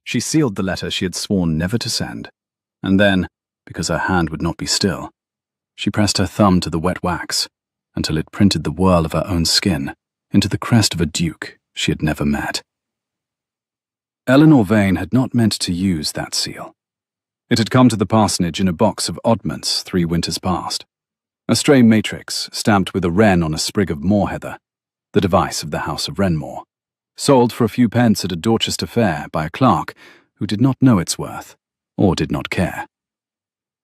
She sealed the letter she had sworn never to send, and then, because her hand would not be still, she pressed her thumb to the wet wax until it printed the whirl of her own skin into the crest of a duke she had never met. Eleanor Vane had not meant to use that seal. It had come to the parsonage in a box of oddments 3 winters past, a stray matrix stamped with a wren on a sprig of moorheather, the device of the House of Wrenmore, sold for a few pence at a Dorchester fair by a clerk who did not know its worth, or did not care.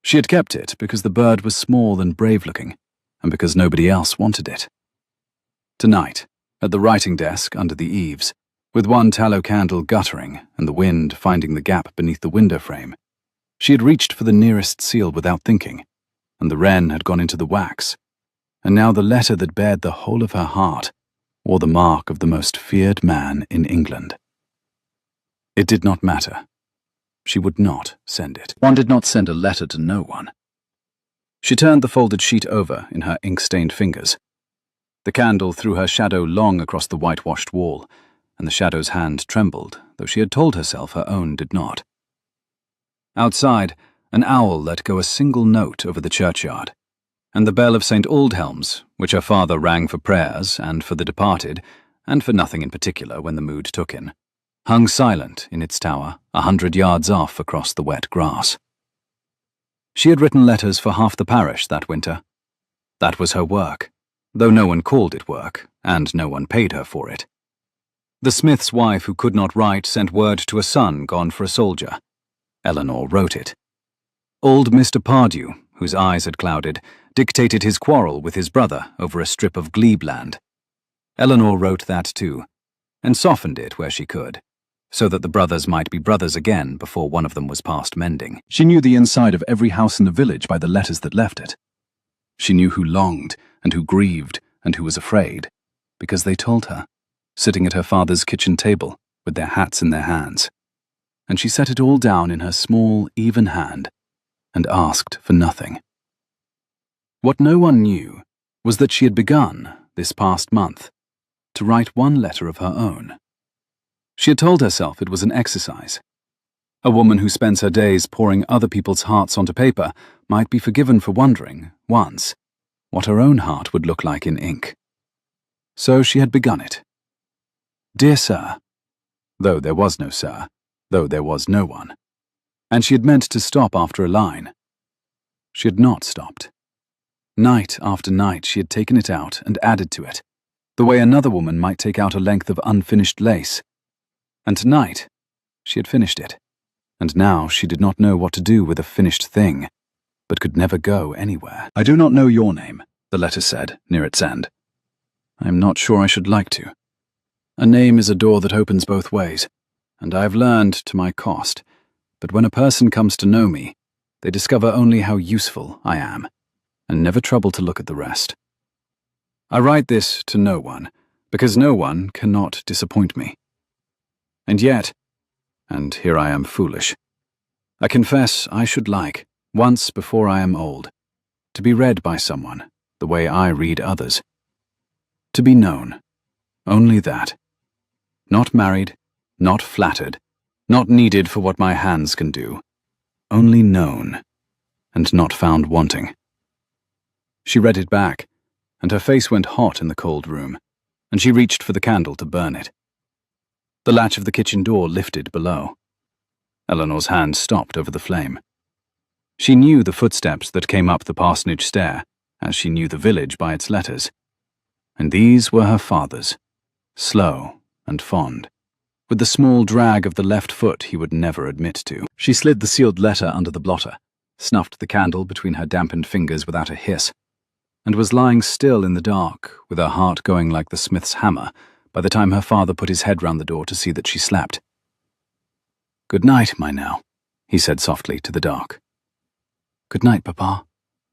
She had kept it because the bird was small and brave-looking, and because nobody else wanted it. Tonight, at the writing desk under the eaves, with one tallow candle guttering and the wind finding the gap beneath the window frame, she had reached for the nearest seal without thinking, and the wren had gone into the wax, and now the letter that bared the whole of her heart wore the mark of the most feared man in England. It did not matter. She would not send it. One did not send a letter to no one. She turned the folded sheet over in her ink-stained fingers. The candle threw her shadow long across the whitewashed wall, and the shadow's hand trembled, though she had told herself her own did not. Outside, an owl let go a single note over the churchyard, and the bell of St. Aldhelm's, which her father rang for prayers and for the departed, and for nothing in particular when the mood took in, hung silent in its tower 100 yards off across the wet grass. She had written letters for half the parish that winter. That was her work, though no one called it work, and no one paid her for it. The smith's wife who could not write sent word to a son gone for a soldier. Eleanor wrote it. Old Mr. Pardew, whose eyes had clouded, dictated his quarrel with his brother over a strip of glebe land. Eleanor wrote that too, and softened it where she could, so that the brothers might be brothers again before one of them was past mending. She knew the inside of every house in the village by the letters that left it. She knew who longed, and who grieved, and who was afraid, because they told her, sitting at her father's kitchen table with their hats in their hands. And she set it all down in her small, even hand, and asked for nothing. What no one knew was that she had begun, this past month, to write one letter of her own. She had told herself it was an exercise. A woman who spends her days pouring other people's hearts onto paper might be forgiven for wondering, once, what her own heart would look like in ink. So she had begun it. Dear Sir, though there was no Sir, though there was no one, and she had meant to stop after a line. She had not stopped. Night after night she had taken it out and added to it, the way another woman might take out a length of unfinished lace. And tonight, she had finished it, and now she did not know what to do with a finished thing, but could never go anywhere. I do not know your name, the letter said, near its end. I am not sure I should like to. A name is a door that opens both ways, and I have learned to my cost, but when a person comes to know me, they discover only how useful I am, and never trouble to look at the rest. I write this to no one, because no one cannot disappoint me. And yet, and here I am foolish, I confess I should like, once before I am old, to be read by someone the way I read others. To be known, only that. Not married, not flattered, not needed for what my hands can do, only known, and not found wanting. She read it back, and her face went hot in the cold room, and she reached for the candle to burn it. The latch of the kitchen door lifted below. Eleanor's hand stopped over the flame. She knew the footsteps that came up the parsonage stair, as she knew the village by its letters. And these were her father's, slow and fond, with the small drag of the left foot he would never admit to. She slid the sealed letter under the blotter, snuffed the candle between her dampened fingers without a hiss, and was lying still in the dark, with her heart going like the smith's hammer, by the time her father put his head round the door to see that she slept. "Good night, my Nell," he said softly to the dark. "Good night, Papa,"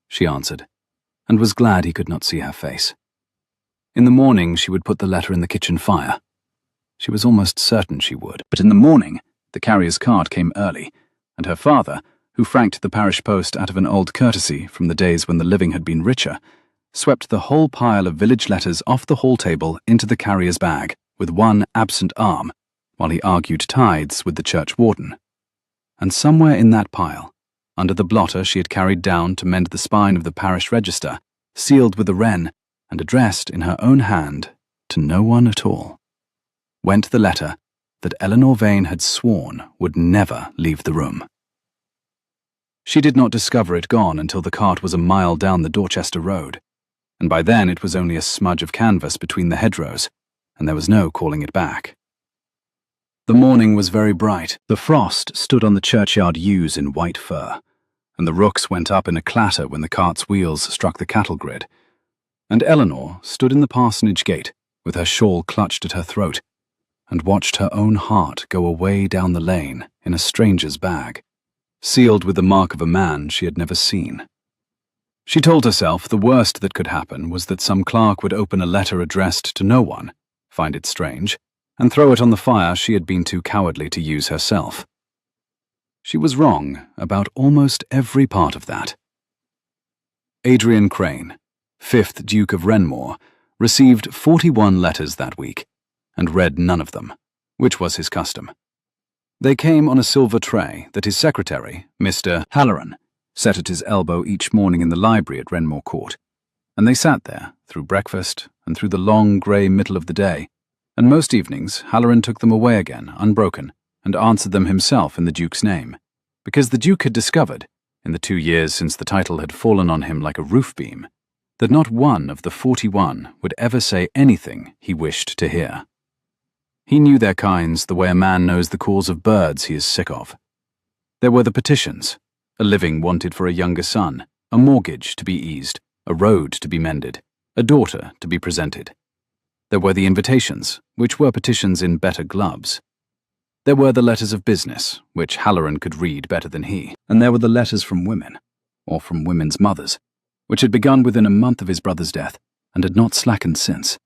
she answered, and was glad he could not see her face. In the morning she would put the letter in the kitchen fire. She was almost certain she would. But in the morning the carrier's cart came early, and her father, who franked the parish post out of an old courtesy from the days when the living had been richer, swept the whole pile of village letters off the hall table into the carrier's bag with one absent arm, while he argued tithes with the church warden. And somewhere in that pile, under the blotter she had carried down to mend the spine of the parish register, sealed with a wren and addressed in her own hand to no one at all, went the letter that Eleanor Vane had sworn would never leave the room. She did not discover it gone until the cart was a mile down the Dorchester road, and by then it was only a smudge of canvas between the hedgerows, and there was no calling it back. The morning was very bright. The frost stood on the churchyard yews in white fur, and the rooks went up in a clatter when the cart's wheels struck the cattle grid, and Eleanor stood in the parsonage gate with her shawl clutched at her throat, and watched her own heart go away down the lane in a stranger's bag, sealed with the mark of a man she had never seen. She told herself the worst that could happen was that some clerk would open a letter addressed to no one, find it strange, and throw it on the fire she had been too cowardly to use herself. She was wrong about almost every part of that. Adrian Crane, 5th Duke of Renmore, received 41 letters that week, and read none of them, which was his custom. They came on a silver tray that his secretary, Mr. Halloran, set at his elbow each morning in the library at Renmore Court, and they sat there through breakfast and through the long grey middle of the day, and most evenings Halloran took them away again, unbroken, and answered them himself in the Duke's name, because the Duke had discovered, in the 2 years since the title had fallen on him like a roof beam, that not one of the 41 would ever say anything he wished to hear. He knew their kinds the way a man knows the calls of birds he is sick of. There were the petitions, a living wanted for a younger son, a mortgage to be eased, a road to be mended, a daughter to be presented. There were the invitations, which were petitions in better gloves. There were the letters of business, which Halloran could read better than he, and there were the letters from women, or from women's mothers, which had begun within a month of his brother's death and had not slackened since,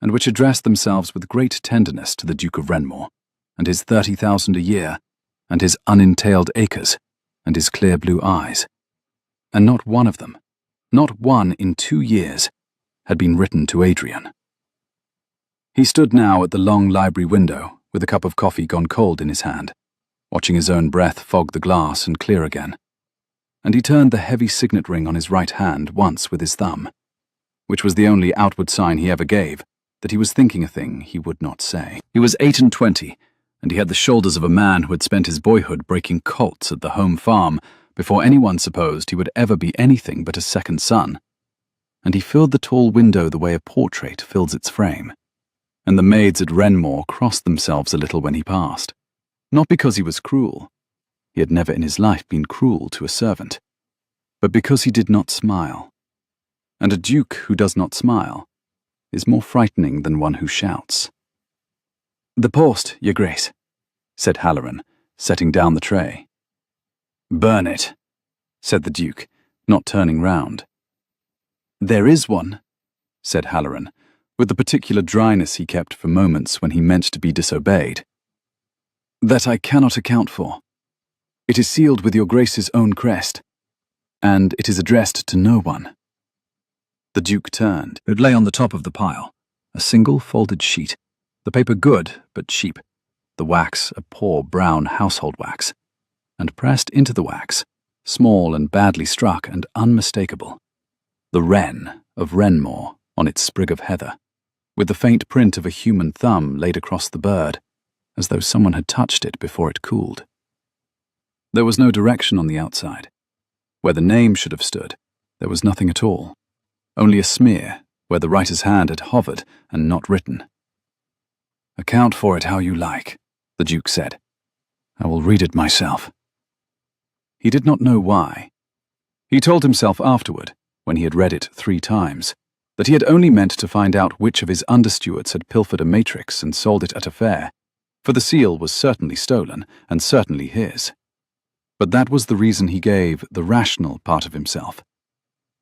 and which addressed themselves with great tenderness to the Duke of Renmore, and his 30,000 a year, and his unentailed acres, and his clear blue eyes. And not one of them, not one in 2 years, had been written to Adrian. He stood now at the long library window, with a cup of coffee gone cold in his hand, watching his own breath fog the glass and clear again, and he turned the heavy signet ring on his right hand once with his thumb, which was the only outward sign he ever gave that he was thinking a thing he would not say. He was 28, and he had the shoulders of a man who had spent his boyhood breaking colts at the home farm before anyone supposed he would ever be anything but a second son, and he filled the tall window the way a portrait fills its frame, and the maids at Renmore crossed themselves a little when he passed, not because he was cruel. He had never in his life been cruel to a servant, but because he did not smile, and a duke who does not smile is more frightening than one who shouts. "The post, your grace," said Halloran, setting down the tray. "Burn it," said the Duke, not turning round. "There is one," said Halloran, with the particular dryness he kept for moments when he meant to be disobeyed, "that I cannot account for. It is sealed with your grace's own crest, and it is addressed to no one." The Duke turned. It lay on the top of the pile, a single folded sheet, the paper good but cheap, the wax a poor brown household wax, and pressed into the wax, small and badly struck and unmistakable, the wren of Renmore on its sprig of heather, with the faint print of a human thumb laid across the bird, as though someone had touched it before it cooled. There was no direction on the outside. Where the name should have stood, there was nothing at all, only a smear where the writer's hand had hovered and not written. "Account for it how you like," the Duke said. "I will read it myself." He did not know why. He told himself afterward, when he had read it 3 times, that he had only meant to find out which of his understewards had pilfered a matrix and sold it at a fair, for the seal was certainly stolen and certainly his. But that was the reason he gave the rational part of himself,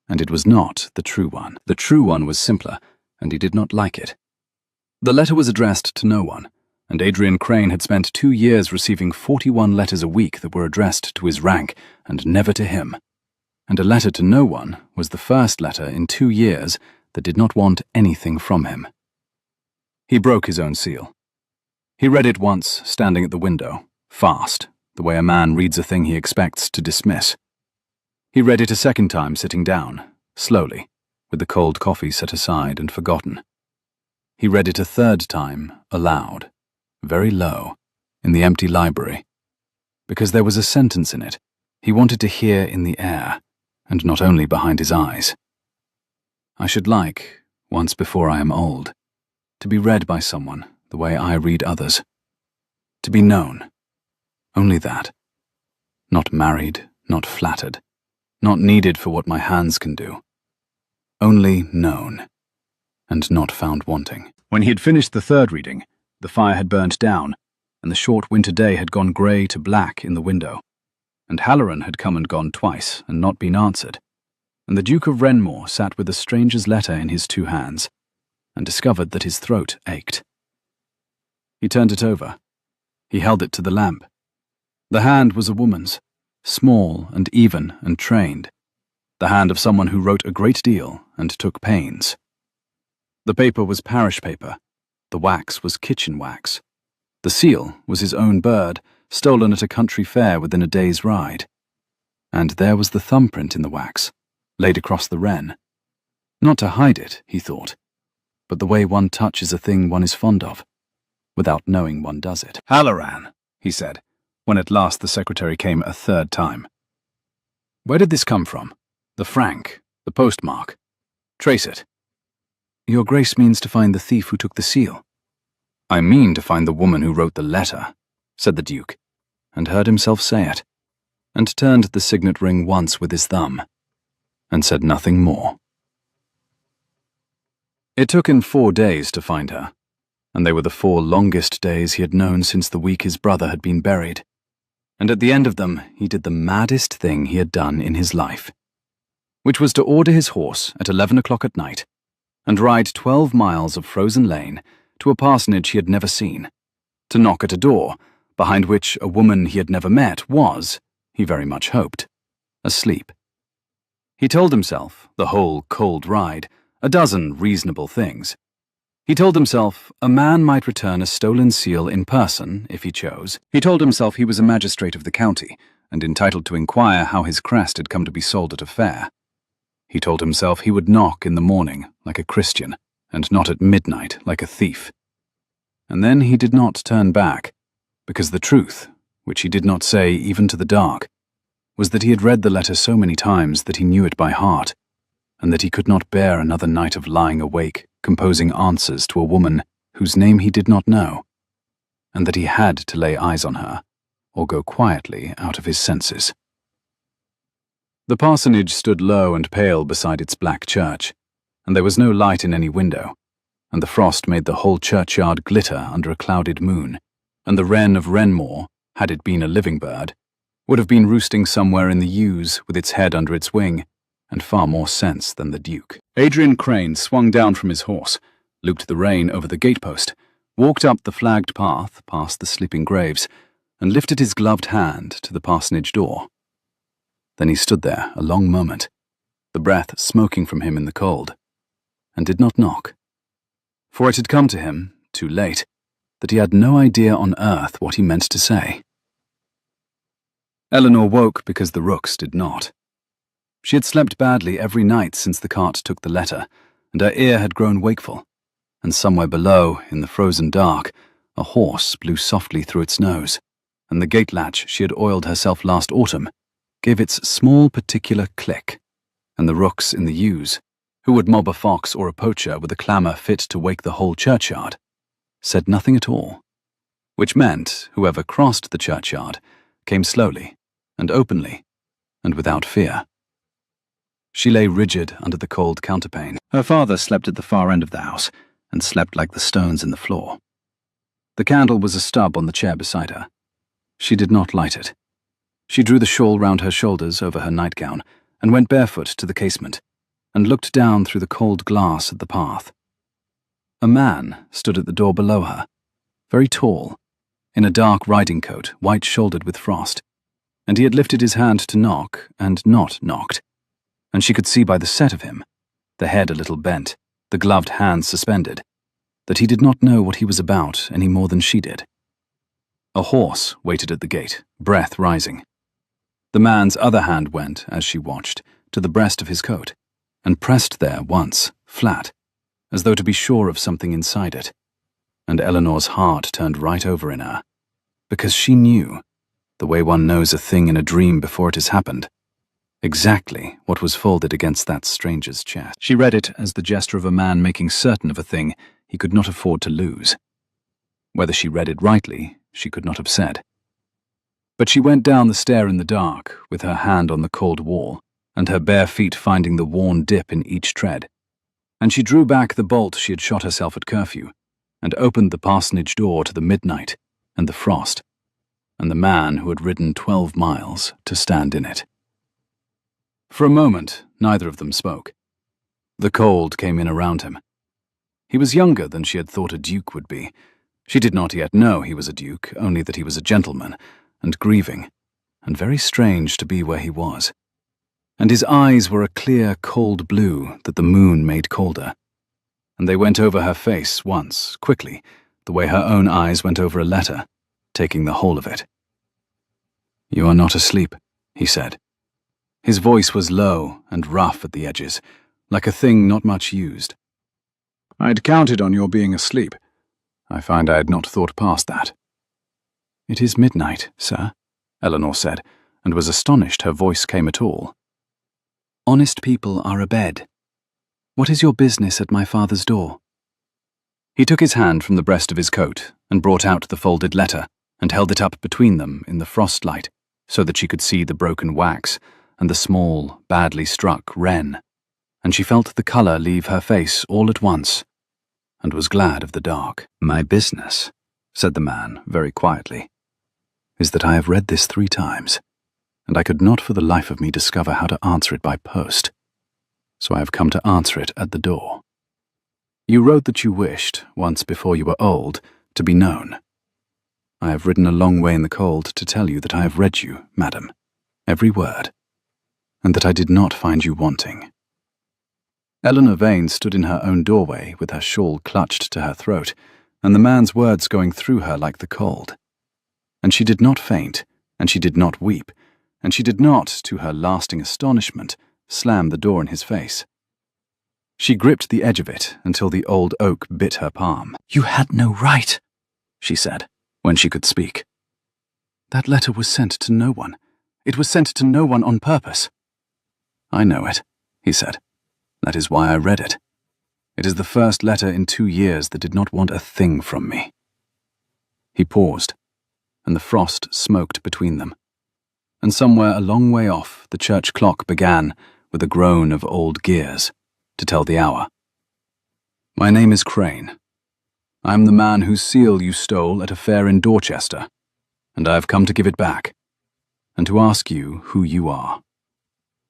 and it was not the true one. The true one was simpler, and he did not like it. The letter was addressed to no one, and Adrian Crane had spent 2 years receiving 41 letters a week that were addressed to his rank and never to him. And a letter to no one was the first letter in 2 years that did not want anything from him. He broke his own seal. He read it once, standing at the window, fast, the way a man reads a thing he expects to dismiss. He read it a second time sitting down, slowly, with the cold coffee set aside and forgotten. He read it a third time, aloud, very low, in the empty library, because there was a sentence in it he wanted to hear in the air, and not only behind his eyes. I should like, once before I am old, to be read by someone the way I read others. To be known. Only that. Not married, not flattered, not needed for what my hands can do. Only known, and not found wanting. When he had finished the third reading, the fire had burnt down, and the short winter day had gone grey to black in the window, and Halloran had come and gone twice and not been answered, and the Duke of Renmore sat with a stranger's letter in his 2 hands, and discovered that his throat ached. He turned it over. He held it to the lamp. The hand was a woman's, small and even and trained, the hand of someone who wrote a great deal and took pains. The paper was parish paper. The wax was kitchen wax. The seal was his own bird, stolen at a country fair within a day's ride. And there was the thumbprint in the wax, laid across the wren. Not to hide it, he thought, but the way one touches a thing one is fond of, without knowing one does it. "Halloran," he said, when at last the secretary came a third time. "Where did this come from? The frank, the postmark. Trace it." "Your Grace means to find the thief who took the seal." "I mean to find the woman who wrote the letter," said the Duke, and heard himself say it, and turned the signet ring once with his thumb, and said nothing more. It took him 4 days to find her, and they were the 4 longest days he had known since the week his brother had been buried, and at the end of them he did the maddest thing he had done in his life, which was to order his horse at 11 o'clock at night, and ride 12 miles of frozen lane to a parsonage he had never seen, to knock at a door, behind which a woman he had never met was, he very much hoped, asleep. He told himself, the whole cold ride, a dozen reasonable things. He told himself a man might return a stolen seal in person, if he chose. He told himself he was a magistrate of the county, and entitled to inquire how his crest had come to be sold at a fair. He told himself he would knock in the morning, like a Christian, and not at midnight, like a thief. And then he did not turn back, because the truth, which he did not say even to the dark, was that he had read the letter so many times that he knew it by heart, and that he could not bear another night of lying awake, composing answers to a woman whose name he did not know, and that he had to lay eyes on her, or go quietly out of his senses. The parsonage stood low and pale beside its black church, and there was no light in any window, and the frost made the whole churchyard glitter under a clouded moon, and the wren of Renmore, had it been a living bird, would have been roosting somewhere in the yews with its head under its wing, and far more sense than the Duke. Adrian Crane swung down from his horse, looped the rein over the gatepost, walked up the flagged path past the sleeping graves, and lifted his gloved hand to the parsonage door. Then he stood there a long moment, the breath smoking from him in the cold, and did not knock. For it had come to him, too late, that he had no idea on earth what he meant to say. Eleanor woke because the rooks did not. She had slept badly every night since the cart took the letter, and her ear had grown wakeful, and somewhere below, in the frozen dark, a horse blew softly through its nose, and the gate latch she had oiled herself last autumn gave its small particular click, and the rooks in the yews, who would mob a fox or a poacher with a clamour fit to wake the whole churchyard, said nothing at all, which meant whoever crossed the churchyard came slowly and openly and without fear. She lay rigid under the cold counterpane. Her father slept at the far end of the house, and slept like the stones in the floor. The candle was a stub on the chair beside her. She did not light it. She drew the shawl round her shoulders over her nightgown, and went barefoot to the casement, and looked down through the cold glass at the path. A man stood at the door below her, very tall, in a dark riding-coat, white-shouldered with frost, and he had lifted his hand to knock, and not knocked, and she could see by the set of him, the head a little bent, the gloved hands suspended, that he did not know what he was about any more than she did. A horse waited at the gate, breath rising. The man's other hand went, as she watched, to the breast of his coat, and pressed there once, flat, as though to be sure of something inside it. And Eleanor's heart turned right over in her, because she knew, the way one knows a thing in a dream before it has happened, exactly what was folded against that stranger's chest. She read it as the gesture of a man making certain of a thing he could not afford to lose. Whether she read it rightly, she could not have said. But she went down the stair in the dark, with her hand on the cold wall, and her bare feet finding the worn dip in each tread. And she drew back the bolt she had shot herself at curfew, and opened the parsonage door to the midnight, and the frost, and the man who had ridden 12 miles to stand in it. For a moment, neither of them spoke. The cold came in around him. He was younger than she had thought a duke would be. She did not yet know he was a duke, only that he was a gentleman, and grieving, and very strange to be where he was. And his eyes were a clear, cold blue that the moon made colder. And they went over her face once, quickly, the way her own eyes went over a letter, taking the whole of it. "You are not asleep," he said. His voice was low and rough at the edges, like a thing not much used. "I'd counted on your being asleep. I find I had not thought past that." "It is midnight, sir," Eleanor said, and was astonished her voice came at all. "Honest people are abed. What is your business at my father's door?" He took his hand from the breast of his coat and brought out the folded letter and held it up between them in the frost light so that she could see the broken wax and the small, badly struck wren, and she felt the colour leave her face all at once, and was glad of the dark. "My business," said the man very quietly, "is that I have read this 3 times, and I could not for the life of me discover how to answer it by post, so I have come to answer it at the door. You wrote that you wished, once before you were old, to be known. I have ridden a long way in the cold to tell you that I have read you, madam, every word, and that I did not find you wanting." Eleanor Vane stood in her own doorway with her shawl clutched to her throat, and the man's words going through her like the cold. And she did not faint, and she did not weep, and she did not, to her lasting astonishment, slam the door in his face. She gripped the edge of it until the old oak bit her palm. "You had no right," she said, when she could speak. "That letter was sent to no one. It was sent to no one on purpose." "I know it," he said. "That is why I read it. It is the first letter in 2 years that did not want a thing from me." He paused, and the frost smoked between them. And somewhere a long way off, the church clock began, with a groan of old gears, to tell the hour. "My name is Crane. I am the man whose seal you stole at a fair in Dorchester, and I have come to give it back, and to ask you who you are.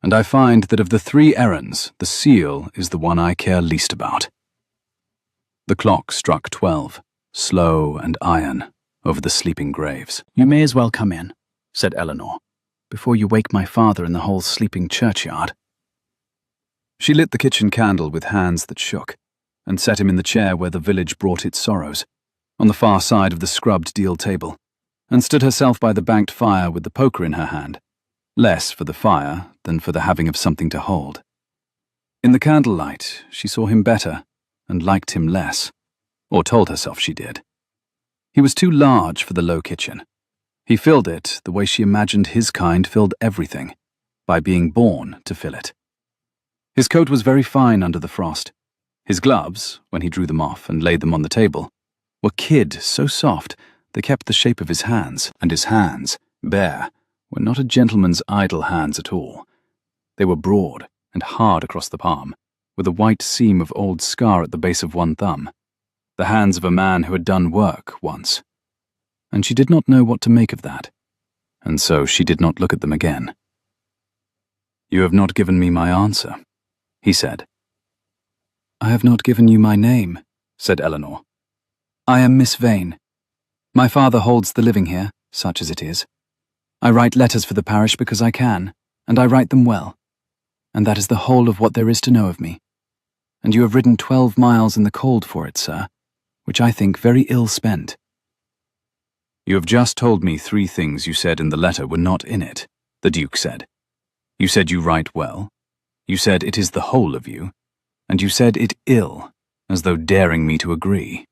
And I find that of the 3 errands, the seal is the one I care least about." The clock struck 12, slow and iron, over the sleeping graves. "You may as well come in," said Eleanor, "before you wake my father and the whole sleeping churchyard." She lit the kitchen candle with hands that shook, and set him in the chair where the village brought its sorrows, on the far side of the scrubbed deal table, and stood herself by the banked fire with the poker in her hand, less for the fire than for the having of something to hold. In the candlelight, she saw him better, and liked him less, or told herself she did. He was too large for the low kitchen. He filled it the way she imagined his kind filled everything, by being born to fill it. His coat was very fine under the frost. His gloves, when he drew them off and laid them on the table, were kid so soft they kept the shape of his hands, and his hands, bare, were not a gentleman's idle hands at all. They were broad and hard across the palm, with a white seam of old scar at the base of one thumb, the hands of a man who had done work once. And she did not know what to make of that, and so she did not look at them again. "You have not given me my answer," he said. "I have not given you my name," said Eleanor. "I am Miss Vane. My father holds the living here, such as it is. I write letters for the parish because I can, and I write them well. And that is the whole of what there is to know of me. And you have ridden 12 miles in the cold for it, sir. which I think very ill spent. You have just told me 3 things you said in the letter were not in it, the Duke said. You said you write well, you said it is the whole of you, and you said it ill, as though daring me to agree.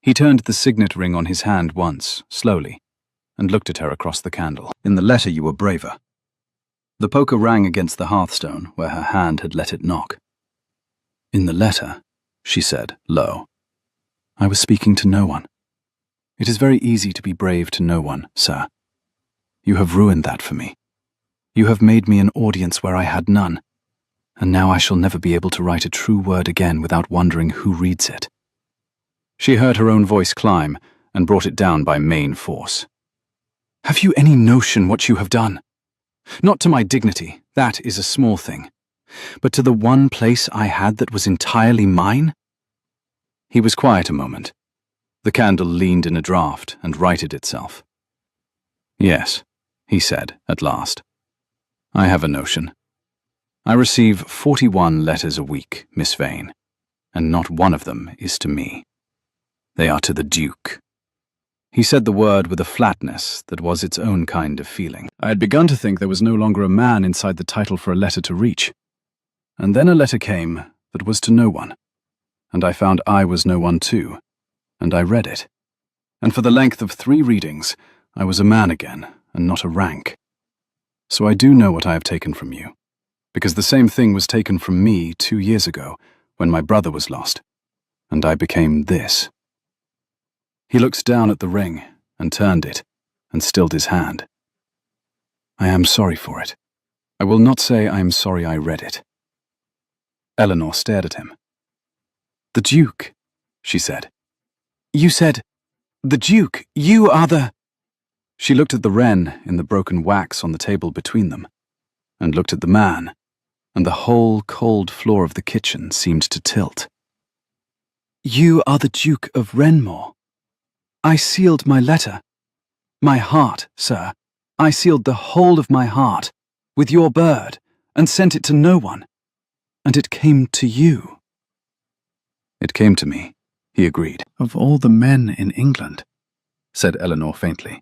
He turned the signet ring on his hand once, slowly, and looked at her across the candle. In the letter you were braver. The poker rang against the hearthstone where her hand had let it knock. In the letter, she said, low, I was speaking to no one. It is very easy to be brave to no one, sir. You have ruined that for me. You have made me an audience where I had none, and now I shall never be able to write a true word again without wondering who reads it. She heard her own voice climb and brought it down by main force. Have you any notion what you have done? Not to my dignity, that is a small thing, but to the one place I had that was entirely mine? He was quiet a moment. The candle leaned in a draught and righted itself. Yes, he said at last. I have a notion. I receive 41 letters a week, Miss Vane, and not one of them is to me. They are to the Duke. He said the word with a flatness that was its own kind of feeling. I had begun to think there was no longer a man inside the title for a letter to reach. And then a letter came that was to no one. And I found I was no one too. And I read it. And for the length of 3 readings, I was a man again, and not a rank. So I do know what I have taken from you, because the same thing was taken from me 2 years ago, when my brother was lost, and I became this. He looked down at the ring, and turned it, and stilled his hand. I am sorry for it. I will not say I am sorry I read it. Eleanor stared at him. The Duke, she said. You said, the Duke, you are the... She looked at the wren in the broken wax on the table between them, and looked at the man, and the whole cold floor of the kitchen seemed to tilt. You are the Duke of Renmore. I sealed my letter. My heart, sir. I sealed the whole of my heart with your bird and sent it to no one. And it came to you. It came to me, he agreed. Of all the men in England, said Eleanor faintly,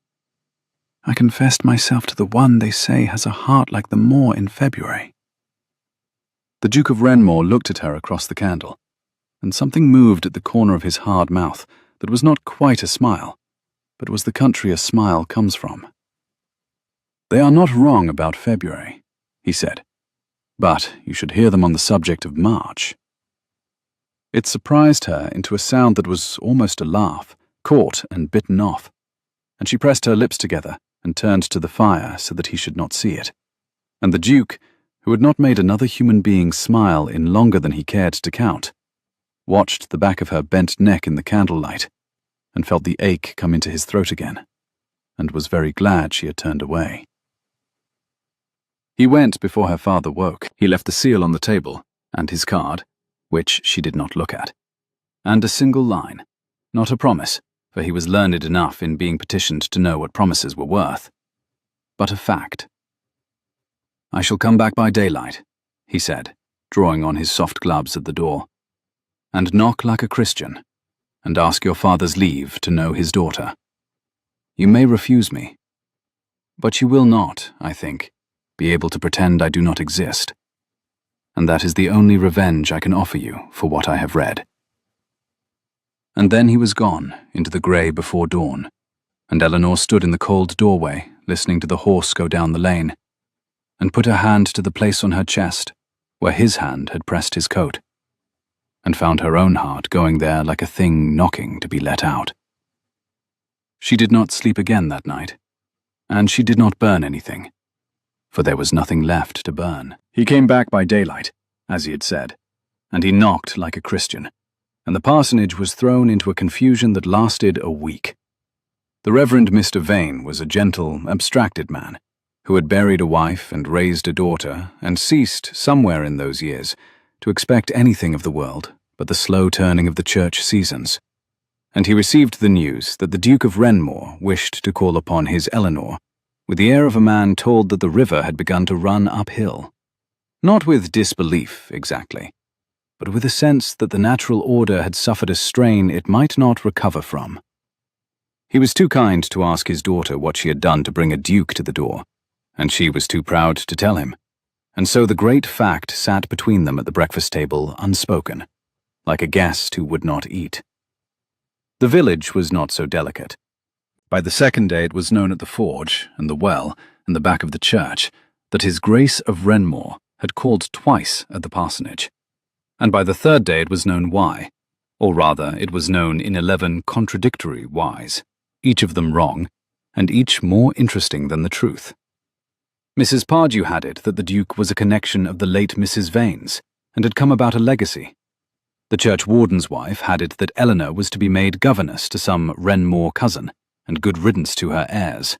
I confessed myself to the one they say has a heart like the moor in February. The Duke of Renmore looked at her across the candle, and something moved at the corner of his hard mouth that was not quite a smile, but was the country a smile comes from. They are not wrong about February, he said, but you should hear them on the subject of March. It surprised her into a sound that was almost a laugh, caught and bitten off, and she pressed her lips together and turned to the fire so that he should not see it. And the Duke, who had not made another human being smile in longer than he cared to count, watched the back of her bent neck in the candlelight, and felt the ache come into his throat again, and was very glad she had turned away. He went before her father woke. He left the seal on the table, and his card, which she did not look at, and a single line, not a promise, for he was learned enough in being petitioned to know what promises were worth, but a fact. I shall come back by daylight, he said, drawing on his soft gloves at the door, and knock like a Christian, and ask your father's leave to know his daughter. You may refuse me, but you will not, I think, be able to pretend I do not exist, and that is the only revenge I can offer you for what I have read. And then he was gone into the grey before dawn, and Eleanor stood in the cold doorway, listening to the horse go down the lane, and put her hand to the place on her chest where his hand had pressed his coat, and found her own heart going there like a thing knocking to be let out. She did not sleep again that night, and she did not burn anything, for there was nothing left to burn. He came back by daylight, as he had said, and he knocked like a Christian, and the parsonage was thrown into a confusion that lasted a week. The Reverend Mr. Vane was a gentle, abstracted man, who had buried a wife and raised a daughter, and ceased, somewhere in those years, to expect anything of the world but the slow turning of the church seasons. And he received the news that the Duke of Renmore wished to call upon his Eleanor, with the air of a man told that the river had begun to run uphill. Not with disbelief, exactly, but with a sense that the natural order had suffered a strain it might not recover from. He was too kind to ask his daughter what she had done to bring a duke to the door, and she was too proud to tell him, and so the great fact sat between them at the breakfast table unspoken, like a guest who would not eat. The village was not so delicate. By the second day it was known at the forge, and the well, and the back of the church, that his Grace of Renmore had called twice at the parsonage. And by the third day it was known why, or rather it was known in 11 contradictory whys, each of them wrong, and each more interesting than the truth. Mrs. Pardew had it that the Duke was a connection of the late Mrs. Vane's, and had come about a legacy. The churchwarden's wife had it that Eleanor was to be made governess to some Renmore cousin, and good riddance to her heirs.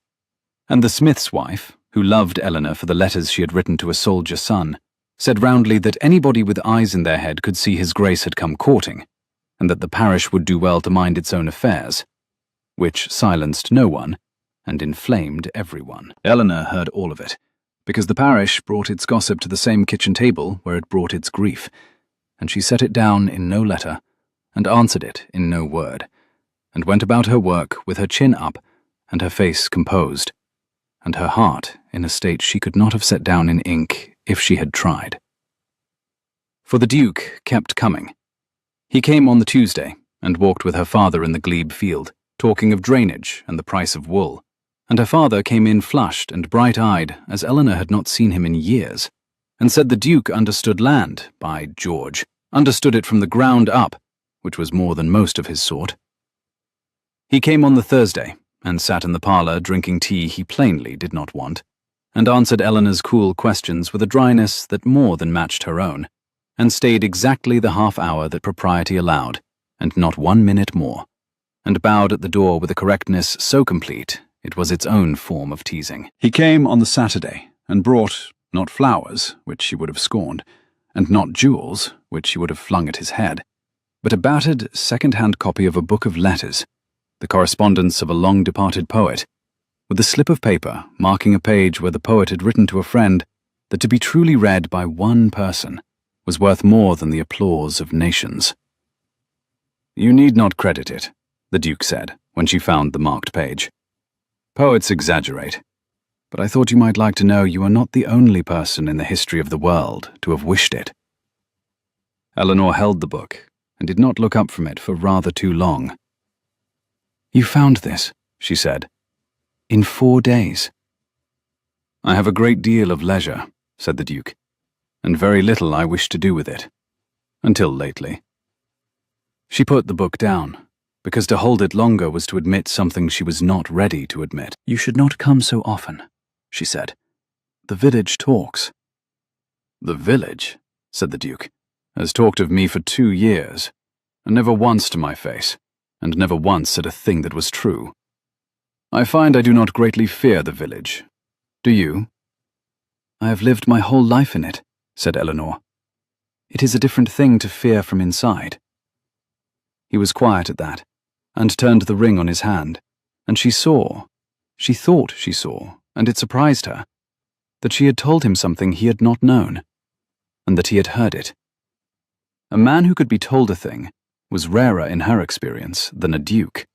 And the smith's wife, who loved Eleanor for the letters she had written to a soldier son, said roundly that anybody with eyes in their head could see his Grace had come courting, and that the parish would do well to mind its own affairs, which silenced no one, and inflamed everyone. Eleanor heard all of it, because the parish brought its gossip to the same kitchen table where it brought its grief, and she set it down in no letter, and answered it in no word, and went about her work with her chin up, and her face composed, and her heart in a state she could not have set down in ink if she had tried. For the Duke kept coming. He came on the Tuesday, and walked with her father in the glebe field, talking of drainage and the price of wool, and her father came in flushed and bright-eyed as Eleanor had not seen him in years, and said the Duke understood land, by George, understood it from the ground up, which was more than most of his sort. He came on the Thursday, and sat in the parlour drinking tea he plainly did not want, and answered Eleanor's cool questions with a dryness that more than matched her own, and stayed exactly the half-hour that propriety allowed, and not 1 minute more, and bowed at the door with a correctness so complete it was its own form of teasing. He came on the Saturday, and brought, not flowers, which she would have scorned, and not jewels, which she would have flung at his head, but a battered second-hand copy of a book of letters, the correspondence of a long-departed poet, with a slip of paper marking a page where the poet had written to a friend that to be truly read by one person was worth more than the applause of nations. "You need not credit it," the Duke said, when she found the marked page. "Poets exaggerate, but I thought you might like to know you are not the only person in the history of the world to have wished it." Eleanor held the book, and did not look up from it for rather too long. "You found this," she said, "in 4 days." "I have a great deal of leisure," said the Duke, "and very little I wish to do with it. Until lately." She put the book down, because to hold it longer was to admit something she was not ready to admit. "You should not come so often," she said. "The village talks." "The village," said the Duke, "has talked of me for 2 years, and never once to my face, and never once said a thing that was true. I find I do not greatly fear the village. Do you?" "I have lived my whole life in it," said Eleanor. "It is a different thing to fear from inside." He was quiet at that, and turned the ring on his hand, and she thought she saw, and it surprised her, that she had told him something he had not known, and that he had heard it. A man who could be told a thing was rarer in her experience than a duke.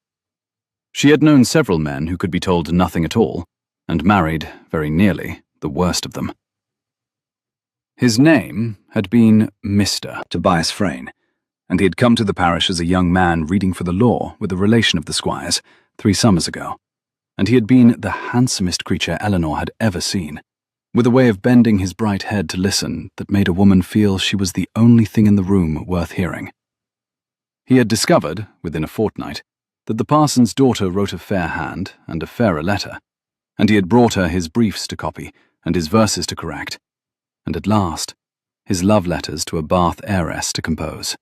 She had known several men who could be told nothing at all, and married, very nearly, the worst of them. His name had been Mr. Tobias Frayne, and he had come to the parish as a young man reading for the law with a relation of the squire's 3 summers ago, and he had been the handsomest creature Eleanor had ever seen, with a way of bending his bright head to listen that made a woman feel she was the only thing in the room worth hearing. He had discovered, within a fortnight, that the parson's daughter wrote a fair hand and a fairer letter, and he had brought her his briefs to copy and his verses to correct, and at last his love letters to a Bath heiress to compose.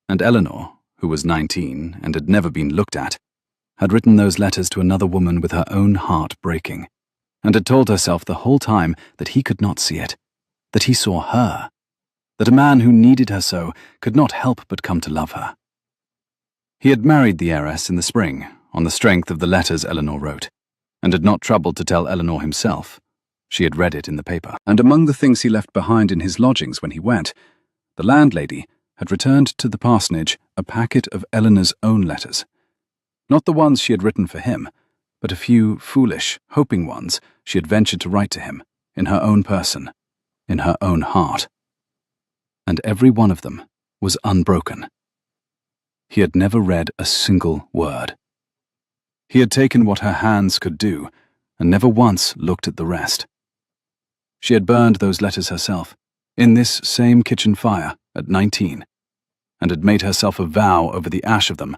And Eleanor, who was 19 and had never been looked at, had written those letters to another woman with her own heart breaking, and had told herself the whole time that he could not see it, that he saw her, that a man who needed her so could not help but come to love her. He had married the heiress in the spring, on the strength of the letters Eleanor wrote, and had not troubled to tell Eleanor himself. She had read it in the paper. And among the things he left behind in his lodgings when he went, the landlady had returned to the parsonage a packet of Eleanor's own letters. Not the ones she had written for him, but a few foolish, hoping ones she had ventured to write to him, in her own person, in her own heart. And every one of them was unbroken. He had never read a single word. He had taken what her hands could do, and never once looked at the rest. She had burned those letters herself, in this same kitchen fire at 19, and had made herself a vow over the ash of them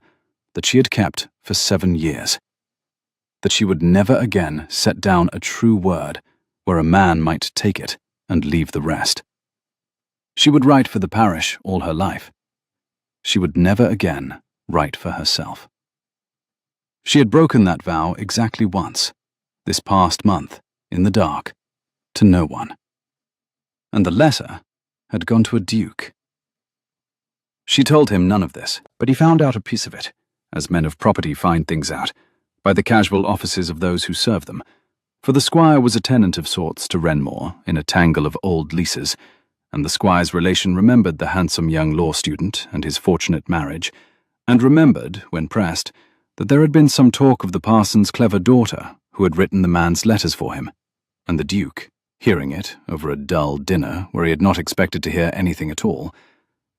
that she had kept for 7 years. That she would never again set down a true word where a man might take it and leave the rest. She would write for the parish all her life. She would never again write for herself. She had broken that vow exactly once, this past month, in the dark, to no one. And the letter had gone to a duke. She told him none of this, but he found out a piece of it, as men of property find things out, by the casual offices of those who serve them, for the squire was a tenant of sorts to Wrenmore in a tangle of old leases, and the squire's relation remembered the handsome young law student and his fortunate marriage, and remembered, when pressed, that there had been some talk of the parson's clever daughter who had written the man's letters for him, and the duke, hearing it over a dull dinner where he had not expected to hear anything at all,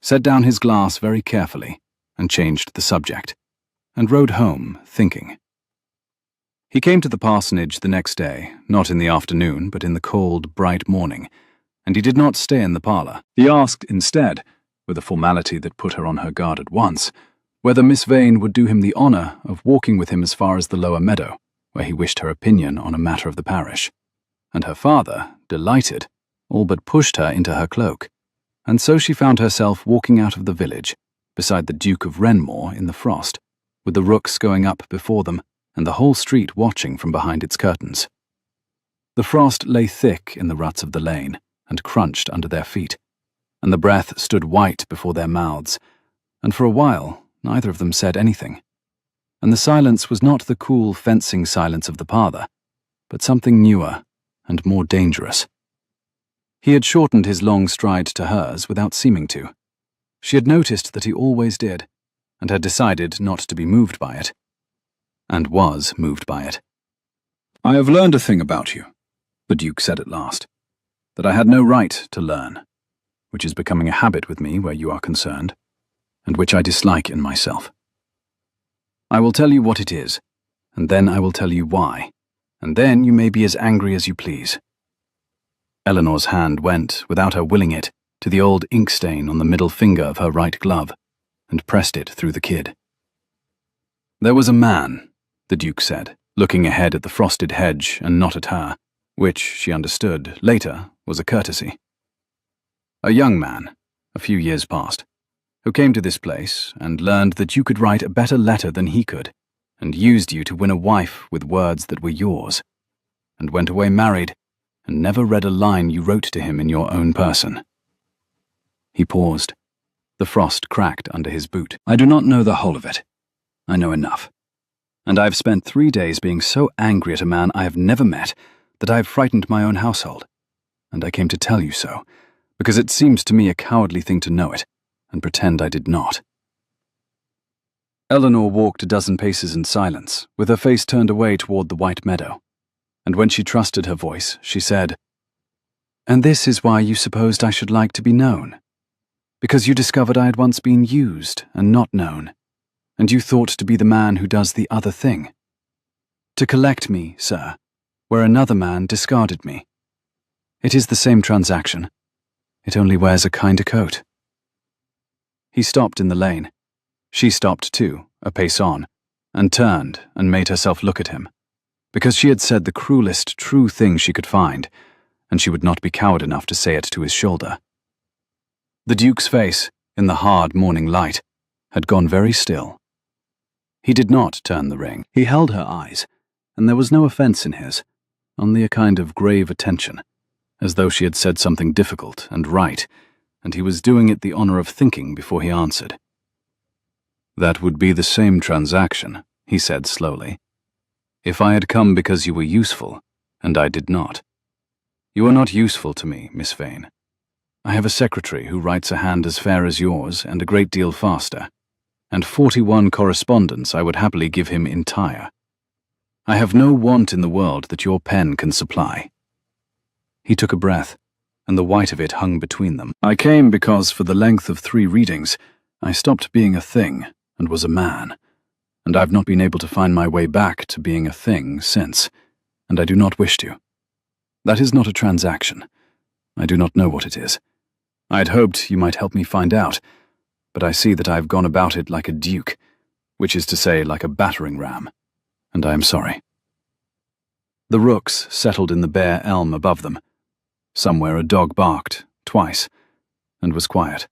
set down his glass very carefully and changed the subject, and rode home thinking. He came to the parsonage the next day, not in the afternoon, but in the cold, bright morning, and he did not stay in the parlour. He asked instead, with a formality that put her on her guard at once, whether Miss Vane would do him the honour of walking with him as far as the lower meadow, where he wished her opinion on a matter of the parish. And her father, delighted, all but pushed her into her cloak, and so she found herself walking out of the village, beside the Duke of Wrenmore in the frost, with the rooks going up before them, and the whole street watching from behind its curtains. The frost lay thick in the ruts of the lane, and crunched under their feet, and the breath stood white before their mouths, and for a while neither of them said anything. And the silence was not the cool fencing silence of the parlour, but something newer and more dangerous. He had shortened his long stride to hers without seeming to. She had noticed that he always did, and had decided not to be moved by it. And was moved by it. "I have learned a thing about you," the Duke said at last, "that I had no right to learn, which is becoming a habit with me where you are concerned, and which I dislike in myself. I will tell you what it is, and then I will tell you why, and then you may be as angry as you please." Eleanor's hand went, without her willing it, to the old ink stain on the middle finger of her right glove, and pressed it through the kid. "There was a man," the Duke said, looking ahead at the frosted hedge and not at her, which, she understood, later, was a courtesy. "A young man, a few years past, who came to this place and learned that you could write a better letter than he could, and used you to win a wife with words that were yours, and went away married, and never read a line you wrote to him in your own person." He paused. The frost cracked under his boot. "I do not know the whole of it. I know enough. And I have spent 3 days being so angry at a man I have never met that I have frightened my own household. And I came to tell you so, because it seems to me a cowardly thing to know it, and pretend I did not." Eleanor walked a dozen paces in silence, with her face turned away toward the white meadow, and when she trusted her voice, she said, "And this is why you supposed I should like to be known? Because you discovered I had once been used and not known, and you thought to be the man who does the other thing. To collect me, sir, where another man discarded me. It is the same transaction. It only wears a kinder coat." He stopped in the lane. She stopped too, a pace on, and turned and made herself look at him, because she had said the cruelest true thing she could find, and she would not be coward enough to say it to his shoulder. The Duke's face, in the hard morning light, had gone very still. He did not turn the ring. He held her eyes, and there was no offence in his, only a kind of grave attention, as though she had said something difficult and right, and he was doing it the honour of thinking before he answered. "That would be the same transaction," he said slowly, "if I had come because you were useful, and I did not. You are not useful to me, Miss Vane. I have a secretary who writes a hand as fair as yours and a great deal faster, and 41 correspondents I would happily give him entire. I have no want in the world that your pen can supply." He took a breath, and the white of it hung between them. "I came because for the length of 3 readings, I stopped being a thing and was a man, and I've not been able to find my way back to being a thing since, and I do not wish to. That is not a transaction. I do not know what it is. I had hoped you might help me find out, but I see that I have gone about it like a duke, which is to say like a battering ram, and I am sorry." The rooks settled in the bare elm above them. Somewhere a dog barked, twice, and was quiet.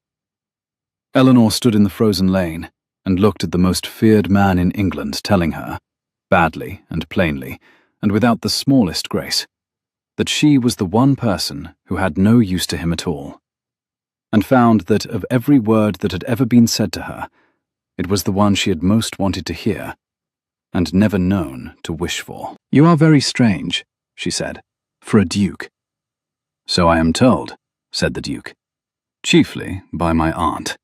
Eleanor stood in the frozen lane and looked at the most feared man in England telling her, badly and plainly, and without the smallest grace, that she was the one person who had no use to him at all, and found that of every word that had ever been said to her, it was the one she had most wanted to hear, and never known to wish for. "You are very strange," she said, "for a duke." "So I am told," said the duke, "chiefly by my aunt."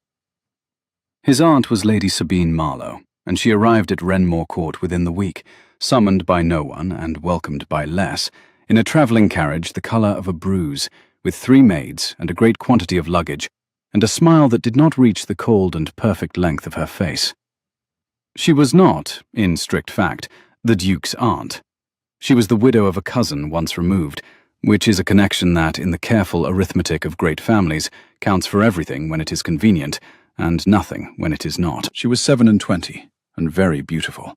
His aunt was Lady Sabine Marlowe, and she arrived at Renmore Court within the week, summoned by no one and welcomed by less, in a travelling carriage the colour of a bruise, with 3 maids and a great quantity of luggage, and a smile that did not reach the cold and perfect length of her face. She was not, in strict fact, the Duke's aunt. She was the widow of a cousin once removed, which is a connection that, in the careful arithmetic of great families, counts for everything when it is convenient, and nothing when it is not. She was 27, and very beautiful,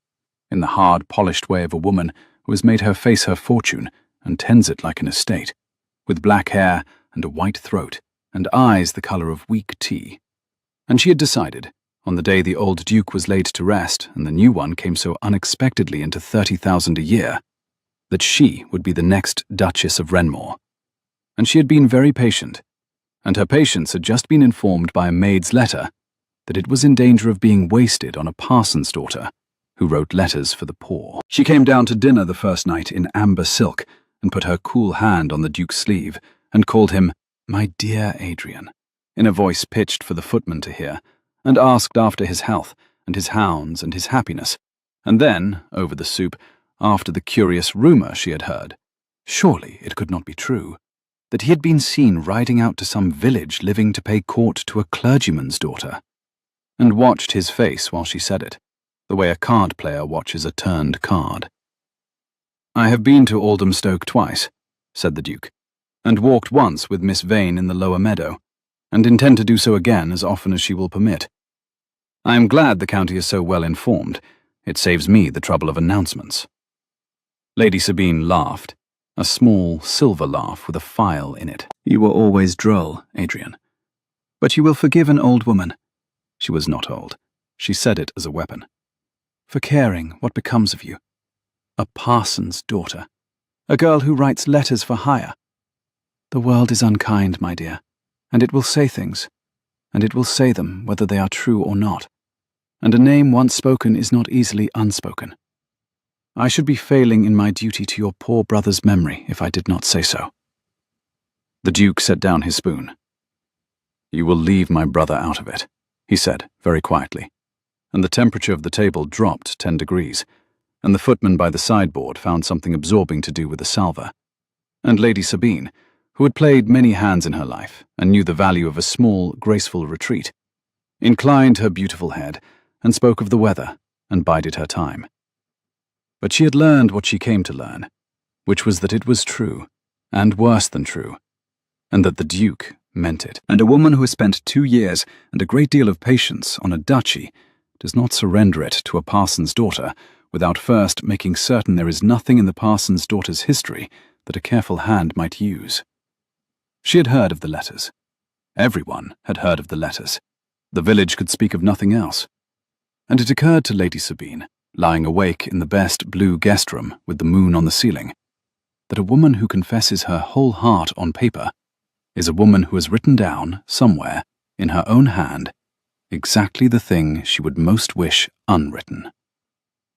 in the hard, polished way of a woman who has made her face her fortune, and tends it like an estate, with black hair and a white throat, and eyes the colour of weak tea. And she had decided, on the day the old Duke was laid to rest and the new one came so unexpectedly into 30,000 a year, that she would be the next Duchess of Renmore. And she had been very patient, and her patience had just been informed by a maid's letter that it was in danger of being wasted on a parson's daughter who wrote letters for the poor. She came down to dinner the first night in amber silk and put her cool hand on the Duke's sleeve and called him "My dear Adrian," in a voice pitched for the footman to hear, and asked after his health and his hounds and his happiness, and then, over the soup, after the curious rumour she had heard, surely it could not be true, that he had been seen riding out to some village living to pay court to a clergyman's daughter, and watched his face while she said it, the way a card player watches a turned card. "I have been to Aldermstoke twice," said the Duke, "and walked once with Miss Vane in the lower meadow, and intend to do so again as often as she will permit. I am glad the county is so well informed. It saves me the trouble of announcements." Lady Sabine laughed, a small silver laugh with a file in it. "You were always droll, Adrian. But you will forgive an old woman," she was not old, she said it as a weapon, "for caring what becomes of you. A parson's daughter, a girl who writes letters for hire. The world is unkind, my dear, and it will say things, and it will say them whether they are true or not, and a name once spoken is not easily unspoken. I should be failing in my duty to your poor brother's memory if I did not say so." The Duke set down his spoon. "You will leave my brother out of it," he said very quietly, and the temperature of the table dropped 10 degrees, and the footman by the sideboard found something absorbing to do with the salver, and Lady Sabine, who had played many hands in her life and knew the value of a small, graceful retreat, inclined her beautiful head and spoke of the weather and bided her time. But she had learned what she came to learn, which was that it was true, and worse than true, and that the Duke meant it. And a woman who has spent 2 years and a great deal of patience on a duchy does not surrender it to a parson's daughter without first making certain there is nothing in the parson's daughter's history that a careful hand might use. She had heard of the letters. Everyone had heard of the letters. The village could speak of nothing else. And it occurred to Lady Sabine, lying awake in the best blue guest room with the moon on the ceiling, that a woman who confesses her whole heart on paper is a woman who has written down, somewhere, in her own hand, exactly the thing she would most wish unwritten,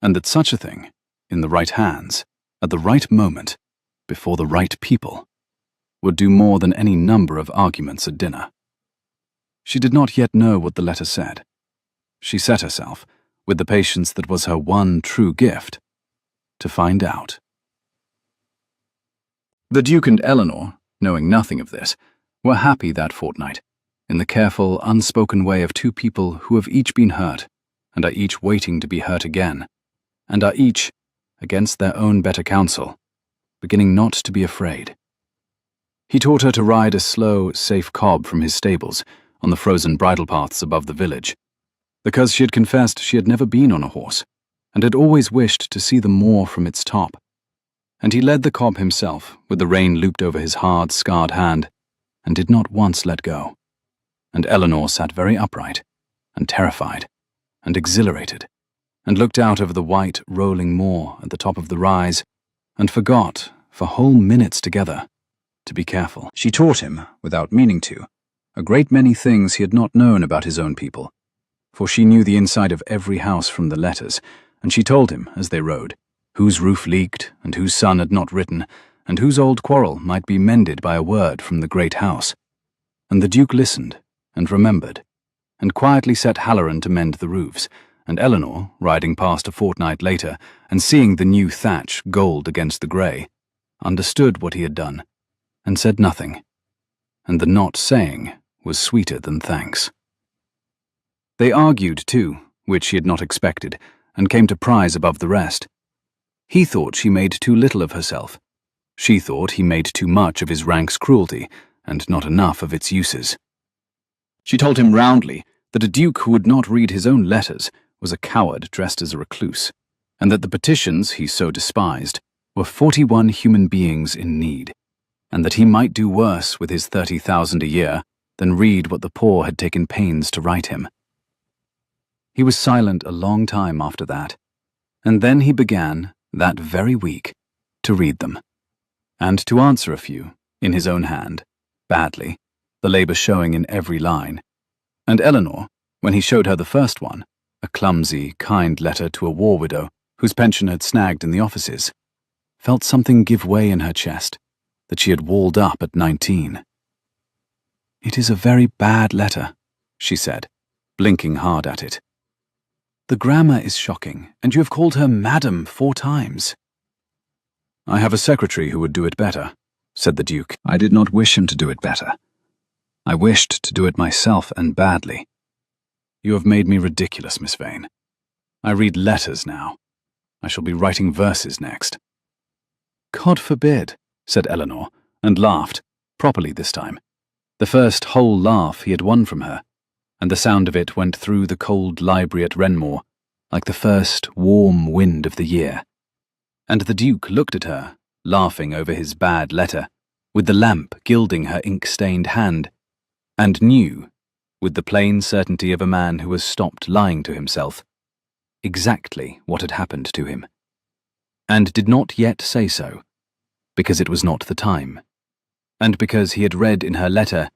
and that such a thing, in the right hands, at the right moment, before the right people, would do more than any number of arguments at dinner. She did not yet know what the letter said. She set herself, with the patience that was her one true gift, to find out. The Duke and Eleanor, knowing nothing of this, were happy that fortnight, in the careful, unspoken way of two people who have each been hurt, and are each waiting to be hurt again, and are each, against their own better counsel, beginning not to be afraid. He taught her to ride a slow, safe cob from his stables on the frozen bridle paths above the village, because she had confessed she had never been on a horse, and had always wished to see the moor from its top. And he led the cob himself, with the rein looped over his hard, scarred hand, and did not once let go. And Eleanor sat very upright, and terrified, and exhilarated, and looked out over the white, rolling moor at the top of the rise, and forgot, for whole minutes together, to be careful. She taught him, without meaning to, a great many things he had not known about his own people, for she knew the inside of every house from the letters, and she told him, as they rode, whose roof leaked, and whose son had not written, and whose old quarrel might be mended by a word from the great house. And the Duke listened, and remembered, and quietly set Halloran to mend the roofs, and Eleanor, riding past a fortnight later, and seeing the new thatch gold against the grey, understood what he had done, and said nothing, and the not saying was sweeter than thanks. They argued, too, which she had not expected, and came to prize above the rest. He thought she made too little of herself. She thought he made too much of his rank's cruelty, and not enough of its uses. She told him roundly that a duke who would not read his own letters was a coward dressed as a recluse, and that the petitions he so despised were 41 human beings in need, and that he might do worse with his 30,000 a year than read what the poor had taken pains to write him. He was silent a long time after that, and then he began, that very week, to read them, and to answer a few, in his own hand, badly, the labour showing in every line. And Eleanor, when he showed her the first one, a clumsy, kind letter to a war widow whose pension had snagged in the offices, felt something give way in her chest that she had walled up at 19. "It is a very bad letter," she said, blinking hard at it. "The grammar is shocking, and you have called her Madam 4 times. "I have a secretary who would do it better," said the Duke. "I did not wish him to do it better. I wished to do it myself, and badly. You have made me ridiculous, Miss Vane. I read letters now. I shall be writing verses next." "God forbid," said Eleanor, and laughed, properly this time, the first whole laugh he had won from her, and the sound of it went through the cold library at Renmore, like the first warm wind of the year. And the Duke looked at her, laughing over his bad letter, with the lamp gilding her ink-stained hand, and knew, with the plain certainty of a man who has stopped lying to himself, exactly what had happened to him, and did not yet say so, because it was not the time, and because he had read in her letter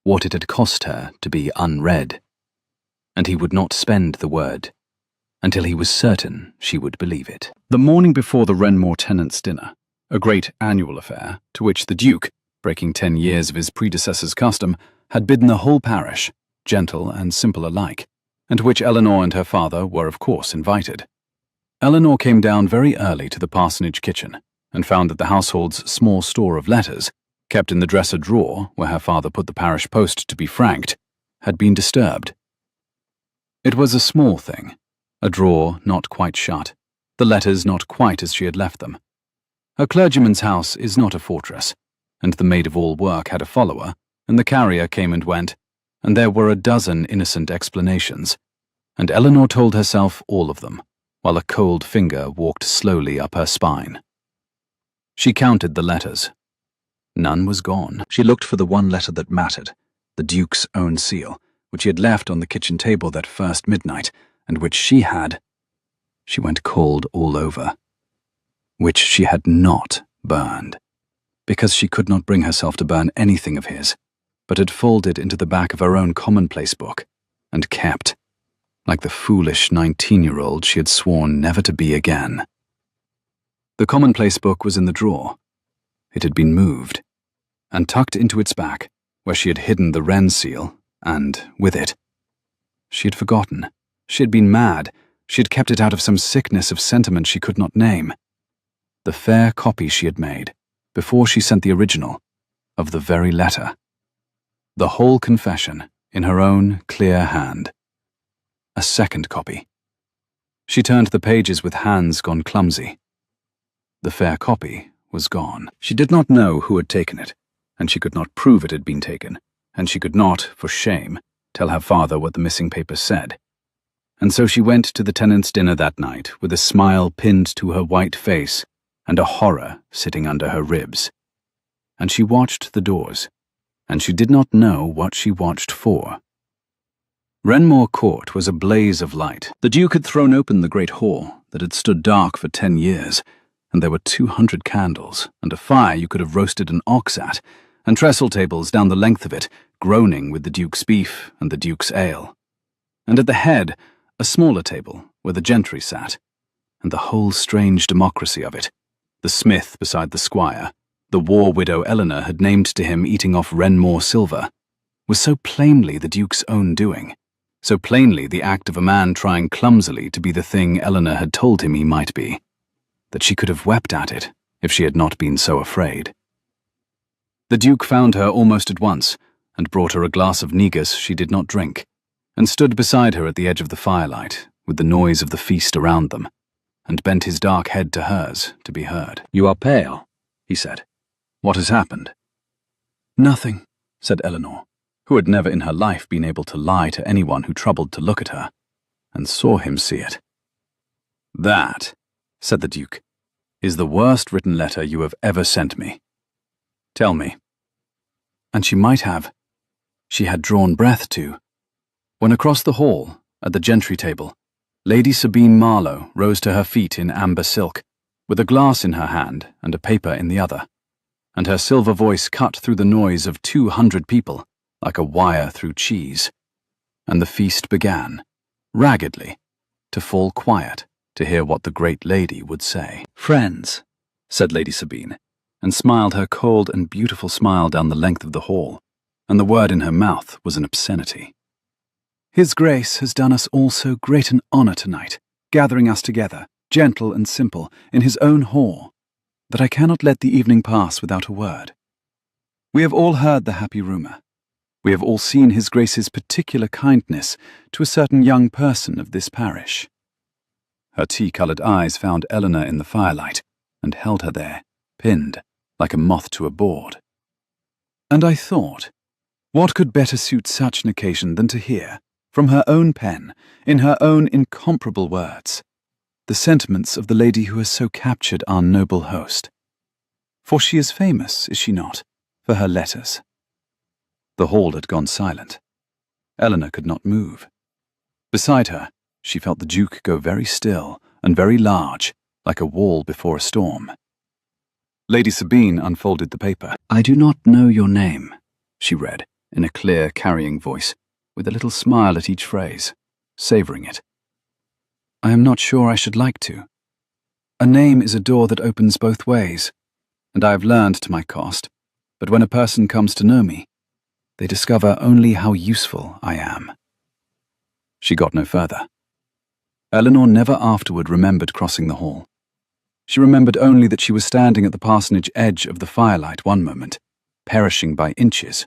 what it had cost her to be unread, and he would not spend the word until he was certain she would believe it. The morning before the Renmore tenants' dinner, a great annual affair to which the Duke, breaking 10 years of his predecessor's custom, had bidden the whole parish, gentle and simple alike, and to which Eleanor and her father were of course invited. Eleanor came down very early to the parsonage kitchen, and found that the household's small store of letters, kept in the dresser drawer where her father put the parish post to be franked, had been disturbed. It was a small thing, a drawer not quite shut, the letters not quite as she had left them. A clergyman's house is not a fortress, and the maid-of-all-work had a follower, and the carrier came and went, and there were a dozen innocent explanations, and Eleanor told herself all of them, while a cold finger walked slowly up her spine. She counted the letters. None was gone. She looked for the one letter that mattered, the Duke's own seal, which he had left on the kitchen table that first midnight, and which she went cold all over, which she had not burned, because she could not bring herself to burn anything of his, but had folded into the back of her own commonplace book, and kept, like the foolish 19-year-old she had sworn never to be again. The commonplace book was in the drawer. It had been moved. and tucked into its back, where she had hidden the wren seal, and, with it, she had forgotten. She had been mad. She had kept it out of some sickness of sentiment she could not name. The fair copy she had made, before she sent the original, of the very letter. The whole confession, in her own clear hand. A second copy. She turned the pages with hands gone clumsy. The fair copy was gone. She did not know who had taken it, and she could not prove it had been taken, and she could not, for shame, tell her father what the missing papers said. And so she went to the tenants' dinner that night with a smile pinned to her white face and a horror sitting under her ribs. And she watched the doors, and she did not know what she watched for. Renmore Court was a blaze of light. The Duke had thrown open the great hall that had stood dark for 10 years, and there were 200 candles, and a fire you could have roasted an ox at, and trestle tables down the length of it, groaning with the Duke's beef and the Duke's ale. And at the head, a smaller table where the gentry sat, and the whole strange democracy of it, the smith beside the squire, the war widow Eleanor had named to him eating off Renmore silver, was so plainly the Duke's own doing, so plainly the act of a man trying clumsily to be the thing Eleanor had told him he might be, that she could have wept at it if she had not been so afraid. The Duke found her almost at once, and brought her a glass of negus she did not drink, and stood beside her at the edge of the firelight, with the noise of the feast around them, and bent his dark head to hers to be heard. "You are pale," he said. "What has happened?" "Nothing," said Eleanor, who had never in her life been able to lie to anyone who troubled to look at her, and saw him see it. "That," said the Duke, "is the worst written letter you have ever sent me. Tell me." And she might have. She had drawn breath too, when across the hall, at the gentry table, Lady Sabine Marlowe rose to her feet in amber silk, with a glass in her hand and a paper in the other, and her silver voice cut through the noise of 200 people like a wire through cheese, and the feast began, raggedly, to fall quiet to hear what the great lady would say. "Friends," said Lady Sabine, and smiled her cold and beautiful smile down the length of the hall, and the word in her mouth was an obscenity. "His Grace has done us all so great an honour tonight, gathering us together, gentle and simple, in his own hall, that I cannot let the evening pass without a word. We have all heard the happy rumour. We have all seen his Grace's particular kindness to a certain young person of this parish." Her tea-coloured eyes found Eleanor in the firelight, and held her there, pinned, like a moth to a board. "And I thought, what could better suit such an occasion than to hear, from her own pen, in her own incomparable words, the sentiments of the lady who has so captured our noble host. For she is famous, is she not, for her letters?" The hall had gone silent. Eleanor could not move. Beside her, she felt the Duke go very still and very large, like a wall before a storm. Lady Sabine unfolded the paper. "I do not know your name," she read, in a clear, carrying voice, with a little smile at each phrase, savouring it. "I am not sure I should like to. A name is a door that opens both ways, and I have learned to my cost, but when a person comes to know me, they discover only how useful I am." She got no further. Eleanor never afterward remembered crossing the hall. She remembered only that she was standing at the parsonage edge of the firelight one moment, perishing by inches,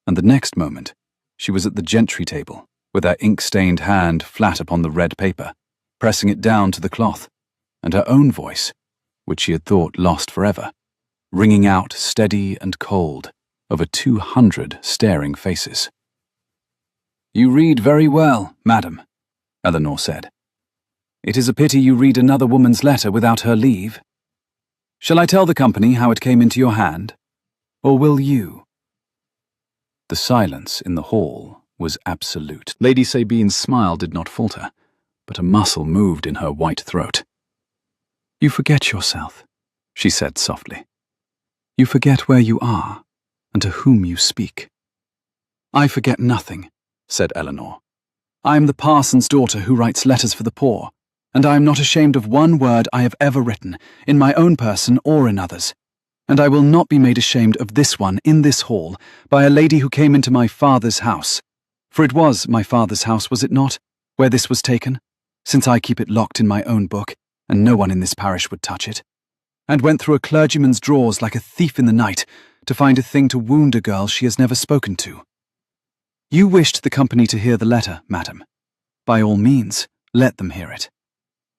and the next moment she was at the gentry table, with her ink-stained hand flat upon the red paper, pressing it down to the cloth, and her own voice, which she had thought lost forever, ringing out steady and cold over 200 staring faces. "You read very well, madam," Eleanor said. "It is a pity you read another woman's letter without her leave. Shall I tell the company how it came into your hand? Or will you?" The silence in the hall was absolute. Lady Sabine's smile did not falter, but a muscle moved in her white throat. "You forget yourself," she said softly. "You forget where you are, and to whom you speak." "I forget nothing," said Eleanor. "I am the parson's daughter who writes letters for the poor, and I am not ashamed of one word I have ever written, in my own person or in others. And I will not be made ashamed of this one in this hall by a lady who came into my father's house. For it was my father's house, was it not, where this was taken, since I keep it locked in my own book, and no one in this parish would touch it, and went through a clergyman's drawers like a thief in the night to find a thing to wound a girl she has never spoken to. You wished the company to hear the letter, madam. By all means, let them hear it.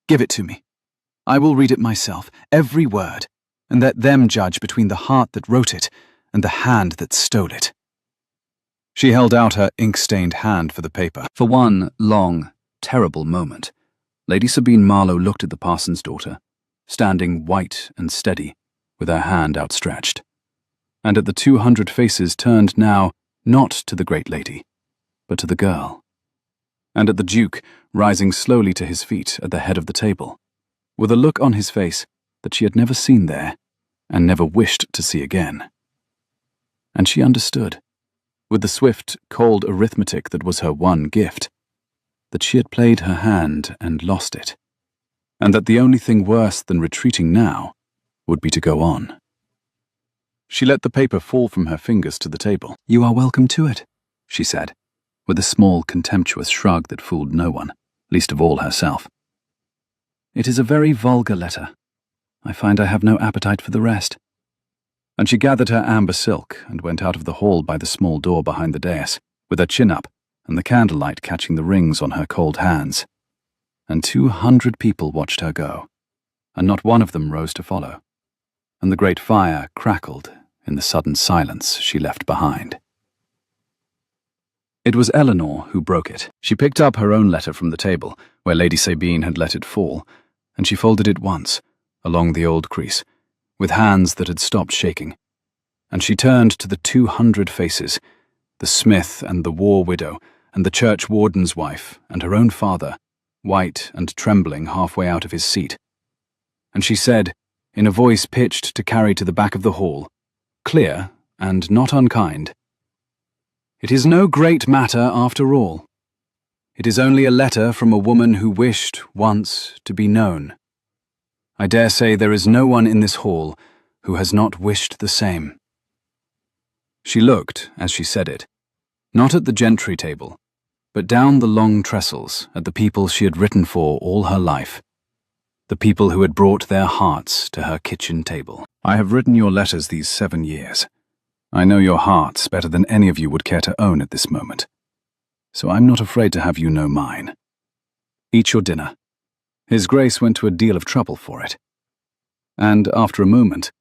Give it to me. I will read it myself, every word, and let them judge between the heart that wrote it and the hand that stole it. She held out her ink-stained hand for the paper. For one long, terrible moment, Lady Sabine Marlowe looked at the parson's daughter, standing white and steady, with her hand outstretched, and at the 200 faces turned now not to the great lady, but to the girl, and at the Duke rising slowly to his feet at the head of the table, with a look on his face that she had never seen there and never wished to see again. And she understood, with the swift, cold arithmetic that was her one gift, that she had played her hand and lost it, and that the only thing worse than retreating now would be to go on. She let the paper fall from her fingers to the table. "You are welcome to it," she said, with a small, contemptuous shrug that fooled no one, least of all herself. "It is a very vulgar letter. I find I have no appetite for the rest." And she gathered her amber silk and went out of the hall by the small door behind the dais, with her chin up and the candlelight catching the rings on her cold hands. And 200 people watched her go, and not one of them rose to follow, and the great fire crackled in the sudden silence she left behind. It was Eleanor who broke it. She picked up her own letter from the table, where Lady Sabine had let it fall, and she folded it once, along the old crease, with hands that had stopped shaking, and she turned to the 200 faces, the smith and the war widow, and the church warden's wife, and her own father, white and trembling halfway out of his seat. And she said, in a voice pitched to carry to the back of the hall, clear and not unkind, "It is no great matter after all. It is only a letter from a woman who wished, once, to be known. I dare say there is no one in this hall who has not wished the same." She looked, as she said it, not at the gentry table, but down the long trestles at the people she had written for all her life, the people who had brought their hearts to her kitchen table. "I have written your letters these 7 years. I know your hearts better than any of you would care to own at this moment, so I'm not afraid to have you know mine. Eat your dinner. His Grace went to a deal of trouble for it." And after a moment,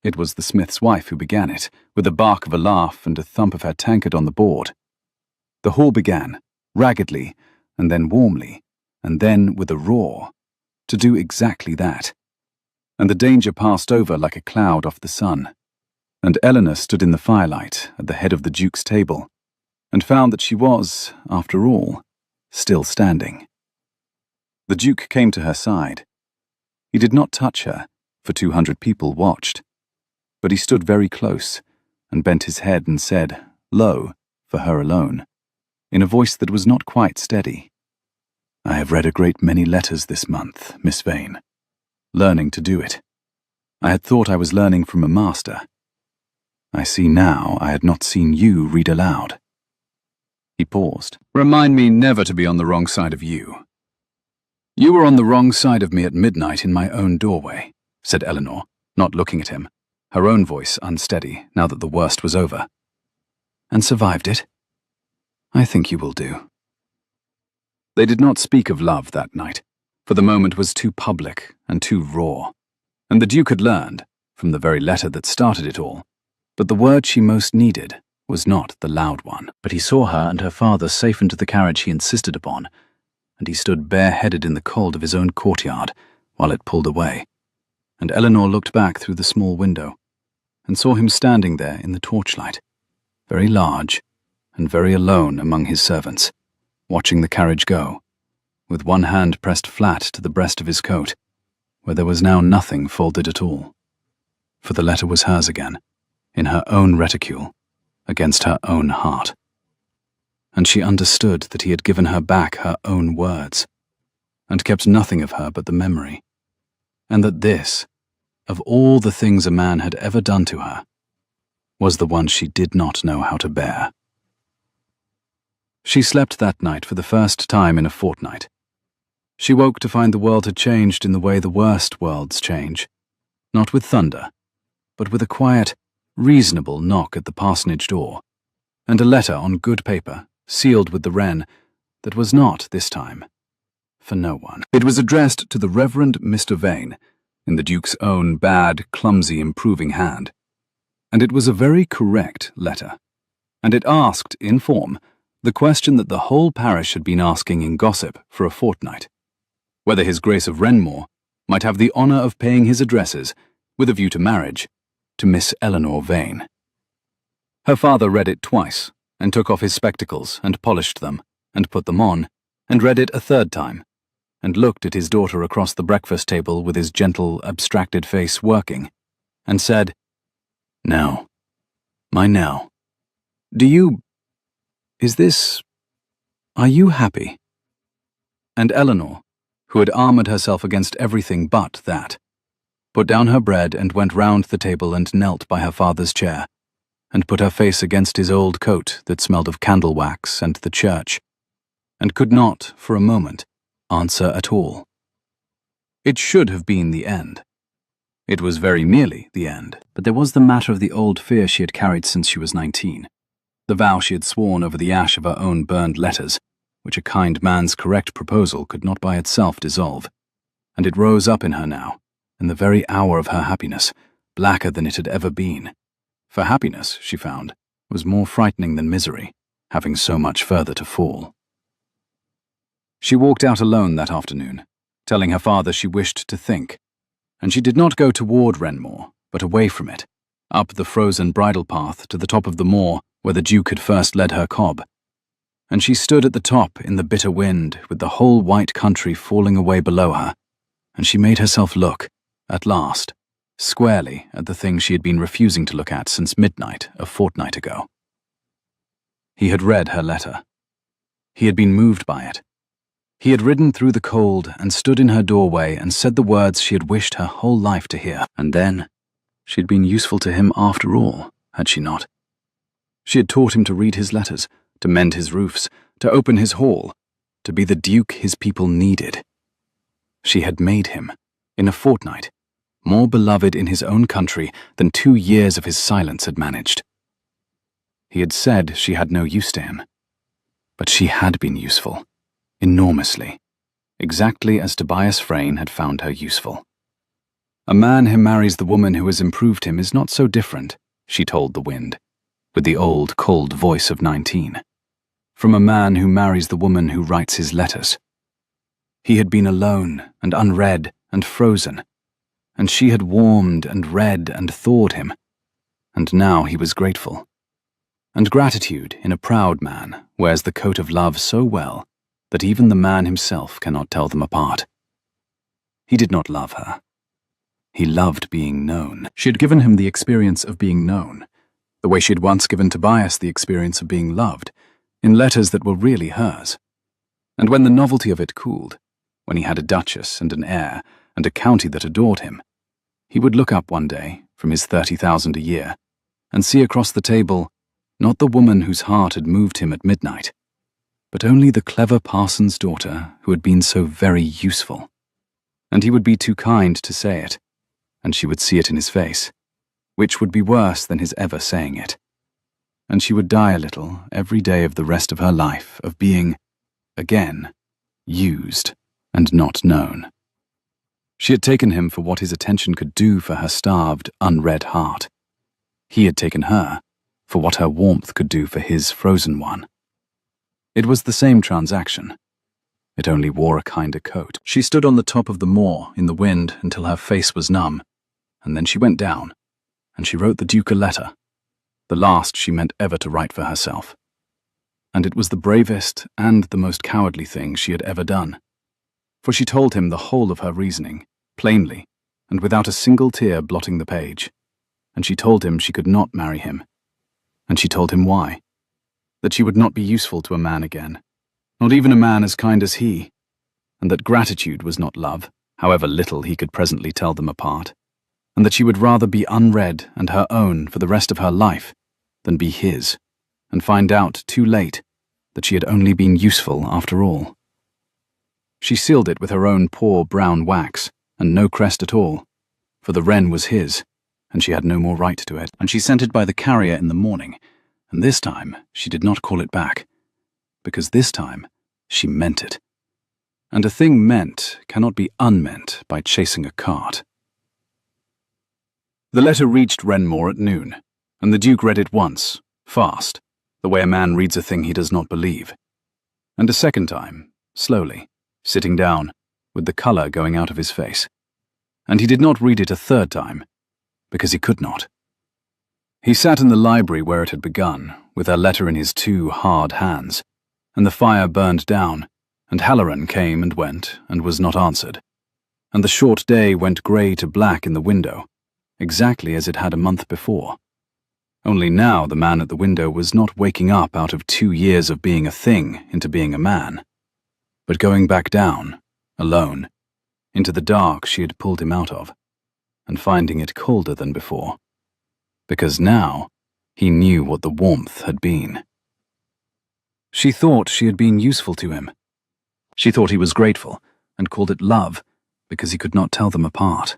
it was the smith's wife who began it, with a bark of a laugh and a thump of her tankard on the board. The hall began, raggedly, and then warmly, and then with a roar, to do exactly that. And the danger passed over like a cloud off the sun, and Eleanor stood in the firelight at the head of the Duke's table, and found that she was, after all, still standing. The Duke came to her side. He did not touch her, for 200 people watched, but he stood very close, and bent his head and said, low, for her alone, in a voice that was not quite steady, "I have read a great many letters this month, Miss Vane, learning to do it. I had thought I was learning from a master. I see now I had not seen you read aloud." He paused. "Remind me never to be on the wrong side of you." "You were on the wrong side of me at midnight in my own doorway," said Eleanor, not looking at him, her own voice unsteady now that the worst was over. "And survived it? I think you will do." They did not speak of love that night, for the moment was too public and too raw, and the Duke had learned, from the very letter that started it all, that the word she most needed was not the loud one. But he saw her and her father safe into the carriage he insisted upon, and he stood bareheaded in the cold of his own courtyard while it pulled away, and Eleanor looked back through the small window and saw him standing there in the torchlight, very large and very alone among his servants, watching the carriage go, with one hand pressed flat to the breast of his coat, where there was now nothing folded at all. For the letter was hers again, in her own reticule, against her own heart. And she understood that he had given her back her own words, and kept nothing of her but the memory, and that this, of all the things a man had ever done to her, was the one she did not know how to bear. She slept that night for the first time in a fortnight. She woke to find the world had changed in the way the worst worlds change, not with thunder, but with a quiet, reasonable knock at the parsonage door, and a letter on good paper, sealed with the wren, that was not, this time, for no one. It was addressed to the Reverend Mr. Vane, in the Duke's own bad, clumsy, improving hand, and it was a very correct letter, and it asked, in form, the question that the whole parish had been asking in gossip for a fortnight, whether His Grace of Wrenmore might have the honour of paying his addresses, with a view to marriage, to Miss Eleanor Vane. Her father read it twice, and took off his spectacles, and polished them, and put them on, and read it a third time, and looked at his daughter across the breakfast table with his gentle, abstracted face working, and said, "Nell, my Nell, are you happy?" And Eleanor, who had armoured herself against everything but that, put down her bread and went round the table and knelt by her father's chair, and put her face against his old coat that smelled of candle wax and the church, and could not, for a moment, answer at all. It should have been the end. It was very nearly the end, but there was the matter of the old fear she had carried since she was 19, the vow she had sworn over the ash of her own burned letters, which a kind man's correct proposal could not by itself dissolve, and it rose up in her now, in the very hour of her happiness, blacker than it had ever been. For happiness, she found, was more frightening than misery, having so much further to fall. She walked out alone that afternoon, telling her father she wished to think, and she did not go toward Wrenmore, but away from it, up the frozen bridle path to the top of the moor where the Duke had first led her cob. And she stood at the top in the bitter wind, with the whole white country falling away below her, and she made herself look, at last, squarely at the thing she had been refusing to look at since midnight a fortnight ago. He had read her letter. He had been moved by it. He had ridden through the cold and stood in her doorway and said the words she had wished her whole life to hear. And then, she had been useful to him after all, had she not? She had taught him to read his letters, to mend his roofs, to open his hall, to be the Duke his people needed. She had made him, in a fortnight, more beloved in his own country than 2 years of his silence had managed. He had said she had no use to him, but she had been useful, enormously, exactly as Tobias Frayne had found her useful. A man who marries the woman who has improved him is not so different, she told the wind, with the old, cold voice of 19, from a man who marries the woman who writes his letters. He had been alone and unread and frozen, and she had warmed and read and thawed him, and now he was grateful. And gratitude in a proud man wears the coat of love so well that even the man himself cannot tell them apart. He did not love her. He loved being known. She had given him the experience of being known, the way she had once given Tobias the experience of being loved, in letters that were really hers. And when the novelty of it cooled, when he had a duchess and an heir and a county that adored him, he would look up one day from his 30,000 a year and see across the table not the woman whose heart had moved him at midnight, but only the clever parson's daughter who had been so very useful. And he would be too kind to say it, and she would see it in his face, which would be worse than his ever saying it. And she would die a little every day of the rest of her life of being, again, used and not known. She had taken him for what his attention could do for her starved, unread heart. He had taken her for what her warmth could do for his frozen one. It was the same transaction. It only wore a kinder coat. She stood on the top of the moor in the wind until her face was numb, and then she went down, and she wrote the Duke a letter, the last she meant ever to write for herself. And it was the bravest and the most cowardly thing she had ever done, for she told him the whole of her reasoning, plainly, and without a single tear blotting the page, and she told him she could not marry him, and she told him why, that she would not be useful to a man again, not even a man as kind as he, and that gratitude was not love, however little he could presently tell them apart, and that she would rather be unread and her own for the rest of her life than be his, and find out too late that she had only been useful after all. She sealed it with her own poor brown wax, and no crest at all, for the wren was his, and she had no more right to it, and she sent it by the carrier in the morning, and this time she did not call it back, because this time she meant it. And a thing meant cannot be unmeant by chasing a cart. The letter reached Renmore at noon, and the Duke read it once, fast, the way a man reads a thing he does not believe, and a second time, slowly, sitting down, with the colour going out of his face. And he did not read it a third time, because he could not. He sat in the library where it had begun, with her letter in his two hard hands, and the fire burned down, and Halloran came and went, and was not answered, and the short day went grey to black in the window, exactly as it had a month before. Only now the man at the window was not waking up out of 2 years of being a thing into being a man, but going back down, alone, into the dark she had pulled him out of, and finding it colder than before, because now he knew what the warmth had been. She thought she had been useful to him. She thought he was grateful, and called it love, because he could not tell them apart.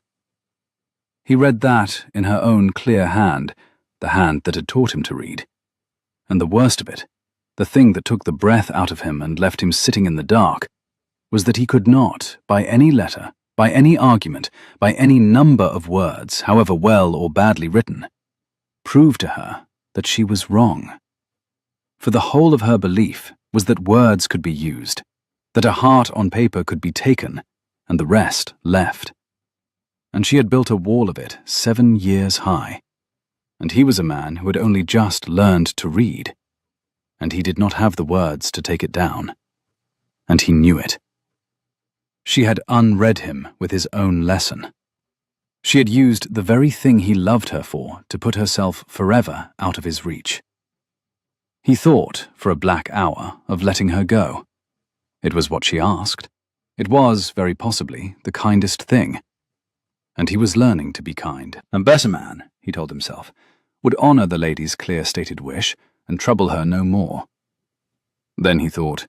He read that in her own clear hand, the hand that had taught him to read. And the worst of it, the thing that took the breath out of him and left him sitting in the dark, was that he could not, by any letter, by any argument, by any number of words, however well or badly written, prove to her that she was wrong. For the whole of her belief was that words could be used, that a heart on paper could be taken, and the rest left. And she had built a wall of it 7 years high, and he was a man who had only just learned to read, and he did not have the words to take it down, and he knew it. She had unread him with his own lesson. She had used the very thing he loved her for to put herself forever out of his reach. He thought, for a black hour, of letting her go. It was what she asked. It was, very possibly, the kindest thing. And he was learning to be kind. A better man, he told himself, would honour the lady's clear-stated wish and trouble her no more. Then he thought,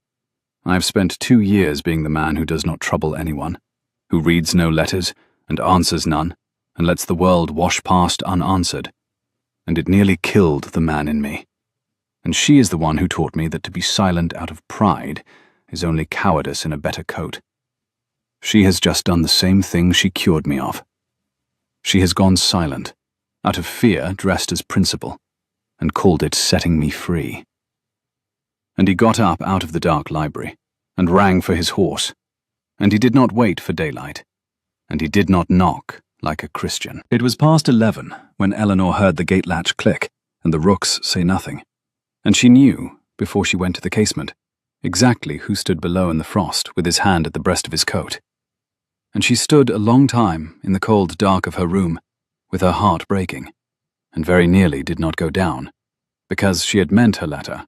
I have spent 2 years being the man who does not trouble anyone, who reads no letters and answers none, and lets the world wash past unanswered, and it nearly killed the man in me. And she is the one who taught me that to be silent out of pride is only cowardice in a better coat. She has just done the same thing she cured me of. She has gone silent, out of fear dressed as principle, and called it setting me free. And he got up out of the dark library, and rang for his horse, and he did not wait for daylight, and he did not knock like a Christian. It was past 11 when Eleanor heard the gate latch click, and the rooks say nothing, and she knew, before she went to the casement, exactly who stood below in the frost with his hand at the breast of his coat. And she stood a long time in the cold dark of her room, with her heart breaking, and very nearly did not go down, because she had meant her letter,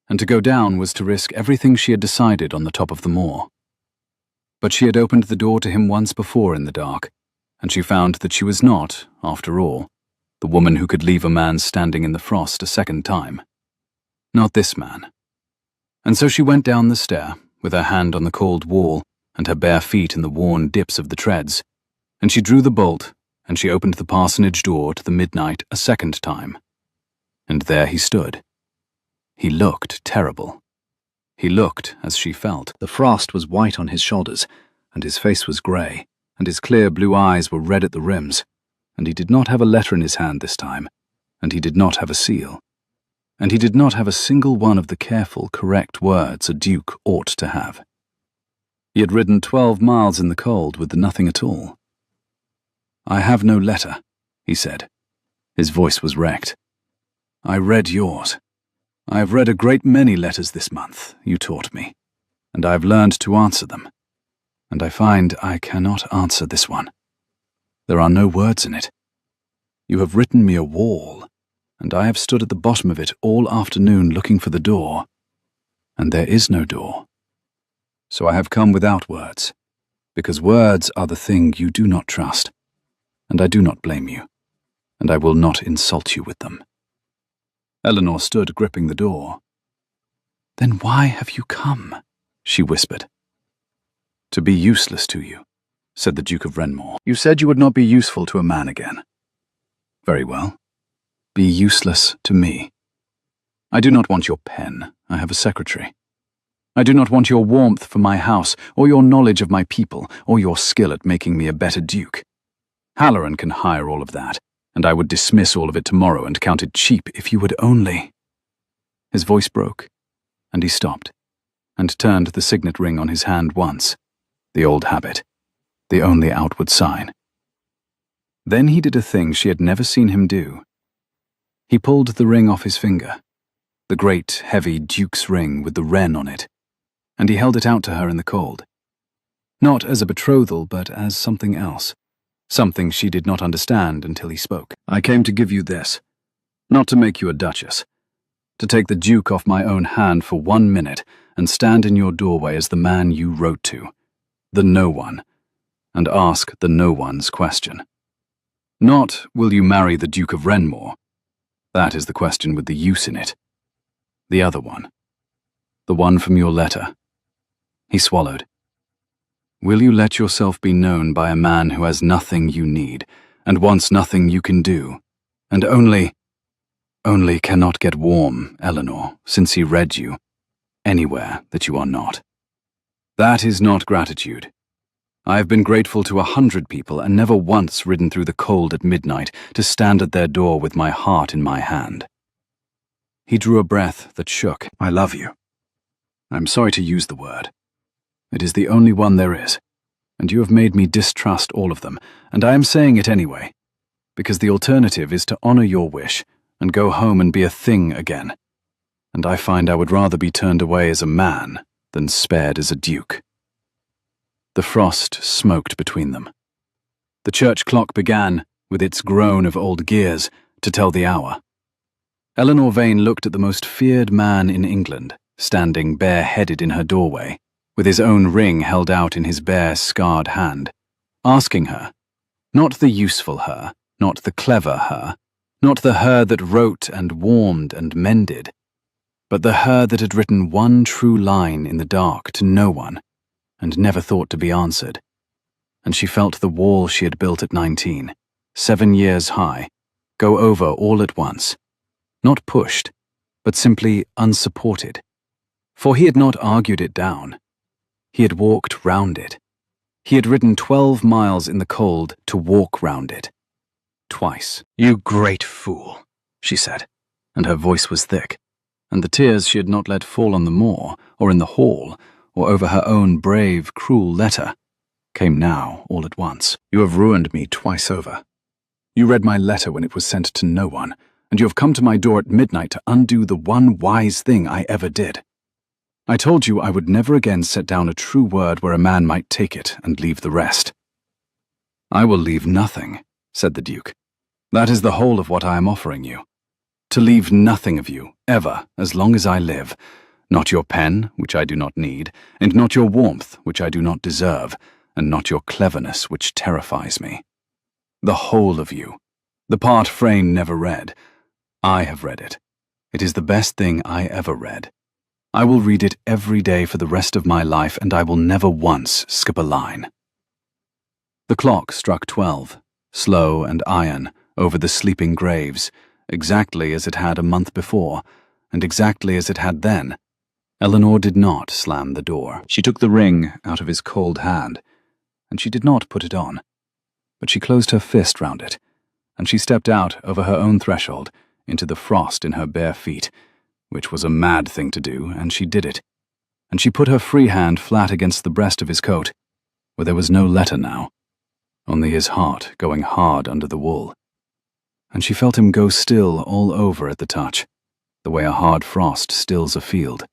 and to go down was to risk everything she had decided on the top of the moor. But she had opened the door to him once before in the dark, and she found that she was not, after all, the woman who could leave a man standing in the frost a second time. Not this man. And so she went down the stair, with her hand on the cold wall, and her bare feet in the worn dips of the treads, and she drew the bolt, and she opened the parsonage door to the midnight a second time. And there he stood. He looked terrible. He looked as she felt. The frost was white on his shoulders, and his face was grey, and his clear blue eyes were red at the rims, and he did not have a letter in his hand this time, and he did not have a seal, and he did not have a single one of the careful, correct words a duke ought to have. He had ridden 12 miles in the cold with nothing at all. I have no letter, he said. His voice was wrecked. I read yours. I have read a great many letters this month, you taught me, and I have learned to answer them, and I find I cannot answer this one. There are no words in it. You have written me a wall, and I have stood at the bottom of it all afternoon looking for the door, and there is no door. So I have come without words, because words are the thing you do not trust. and I do not blame you, and I will not insult you with them." Eleanor stood gripping the door. "Then why have you come?" she whispered. "To be useless to you," said the Duke of Renmore. "You said you would not be useful to a man again. Very well. Be useless to me. I do not want your pen. I have a secretary. I do not want your warmth for my house, or your knowledge of my people, or your skill at making me a better duke. Halloran can hire all of that, and I would dismiss all of it tomorrow and count it cheap if you would only—" His voice broke, and he stopped, and turned the signet ring on his hand once, the old habit, the only outward sign. Then he did a thing she had never seen him do. He pulled the ring off his finger, the great, heavy duke's ring with the wren on it, and he held it out to her in the cold. Not as a betrothal, but as something else, something she did not understand until he spoke. "I came to give you this, not to make you a duchess, to take the duke off my own hand for 1 minute and stand in your doorway as the man you wrote to, the no one, and ask the no one's question. Not, will you marry the Duke of Renmore? That is the question with the use in it. The other one. The one from your letter." He swallowed. "Will you let yourself be known by a man who has nothing you need, and wants nothing you can do, and only cannot get warm, Eleanor, since he read you, anywhere that you are not? That is not gratitude. I have been grateful to 100 people and never once ridden through the cold at midnight to stand at their door with my heart in my hand." He drew a breath that shook. "I love you. I'm sorry to use the word. It is the only one there is, and you have made me distrust all of them, and I am saying it anyway, because the alternative is to honor your wish and go home and be a thing again, and I find I would rather be turned away as a man than spared as a duke." The frost smoked between them. The church clock began, with its groan of old gears, to tell the hour. Eleanor Vane looked at the most feared man in England, standing bare-headed in her doorway, with his own ring held out in his bare, scarred hand, asking her, not the useful her, not the clever her, not the her that wrote and warmed and mended, but the her that had written one true line in the dark to no one, and never thought to be answered. And she felt the wall she had built at 19, 7 years high, go over all at once, not pushed, but simply unsupported. For he had not argued it down. He had walked round it. He had ridden 12 miles in the cold to walk round it. Twice. "You great fool," she said, and her voice was thick, and the tears she had not let fall on the moor, or in the hall, or over her own brave, cruel letter, came now all at once. "You have ruined me twice over. You read my letter when it was sent to no one, and you have come to my door at midnight to undo the one wise thing I ever did. I told you I would never again set down a true word where a man might take it and leave the rest." "I will leave nothing," said the Duke. "That is the whole of what I am offering you. To leave nothing of you, ever, as long as I live. Not your pen, which I do not need, and not your warmth, which I do not deserve, and not your cleverness, which terrifies me. The whole of you. The part Frayne never read. I have read it. It is the best thing I ever read. I will read it every day for the rest of my life, and I will never once skip a line." The clock struck 12, slow and iron, over the sleeping graves, exactly as it had a month before, and exactly as it had then. Eleanor did not slam the door. She took the ring out of his cold hand, and she did not put it on, but she closed her fist round it, and she stepped out over her own threshold into the frost in her bare feet, which was a mad thing to do, and she did it, and she put her free hand flat against the breast of his coat, where there was no letter now, only his heart going hard under the wool, and she felt him go still all over at the touch, the way a hard frost stills a field.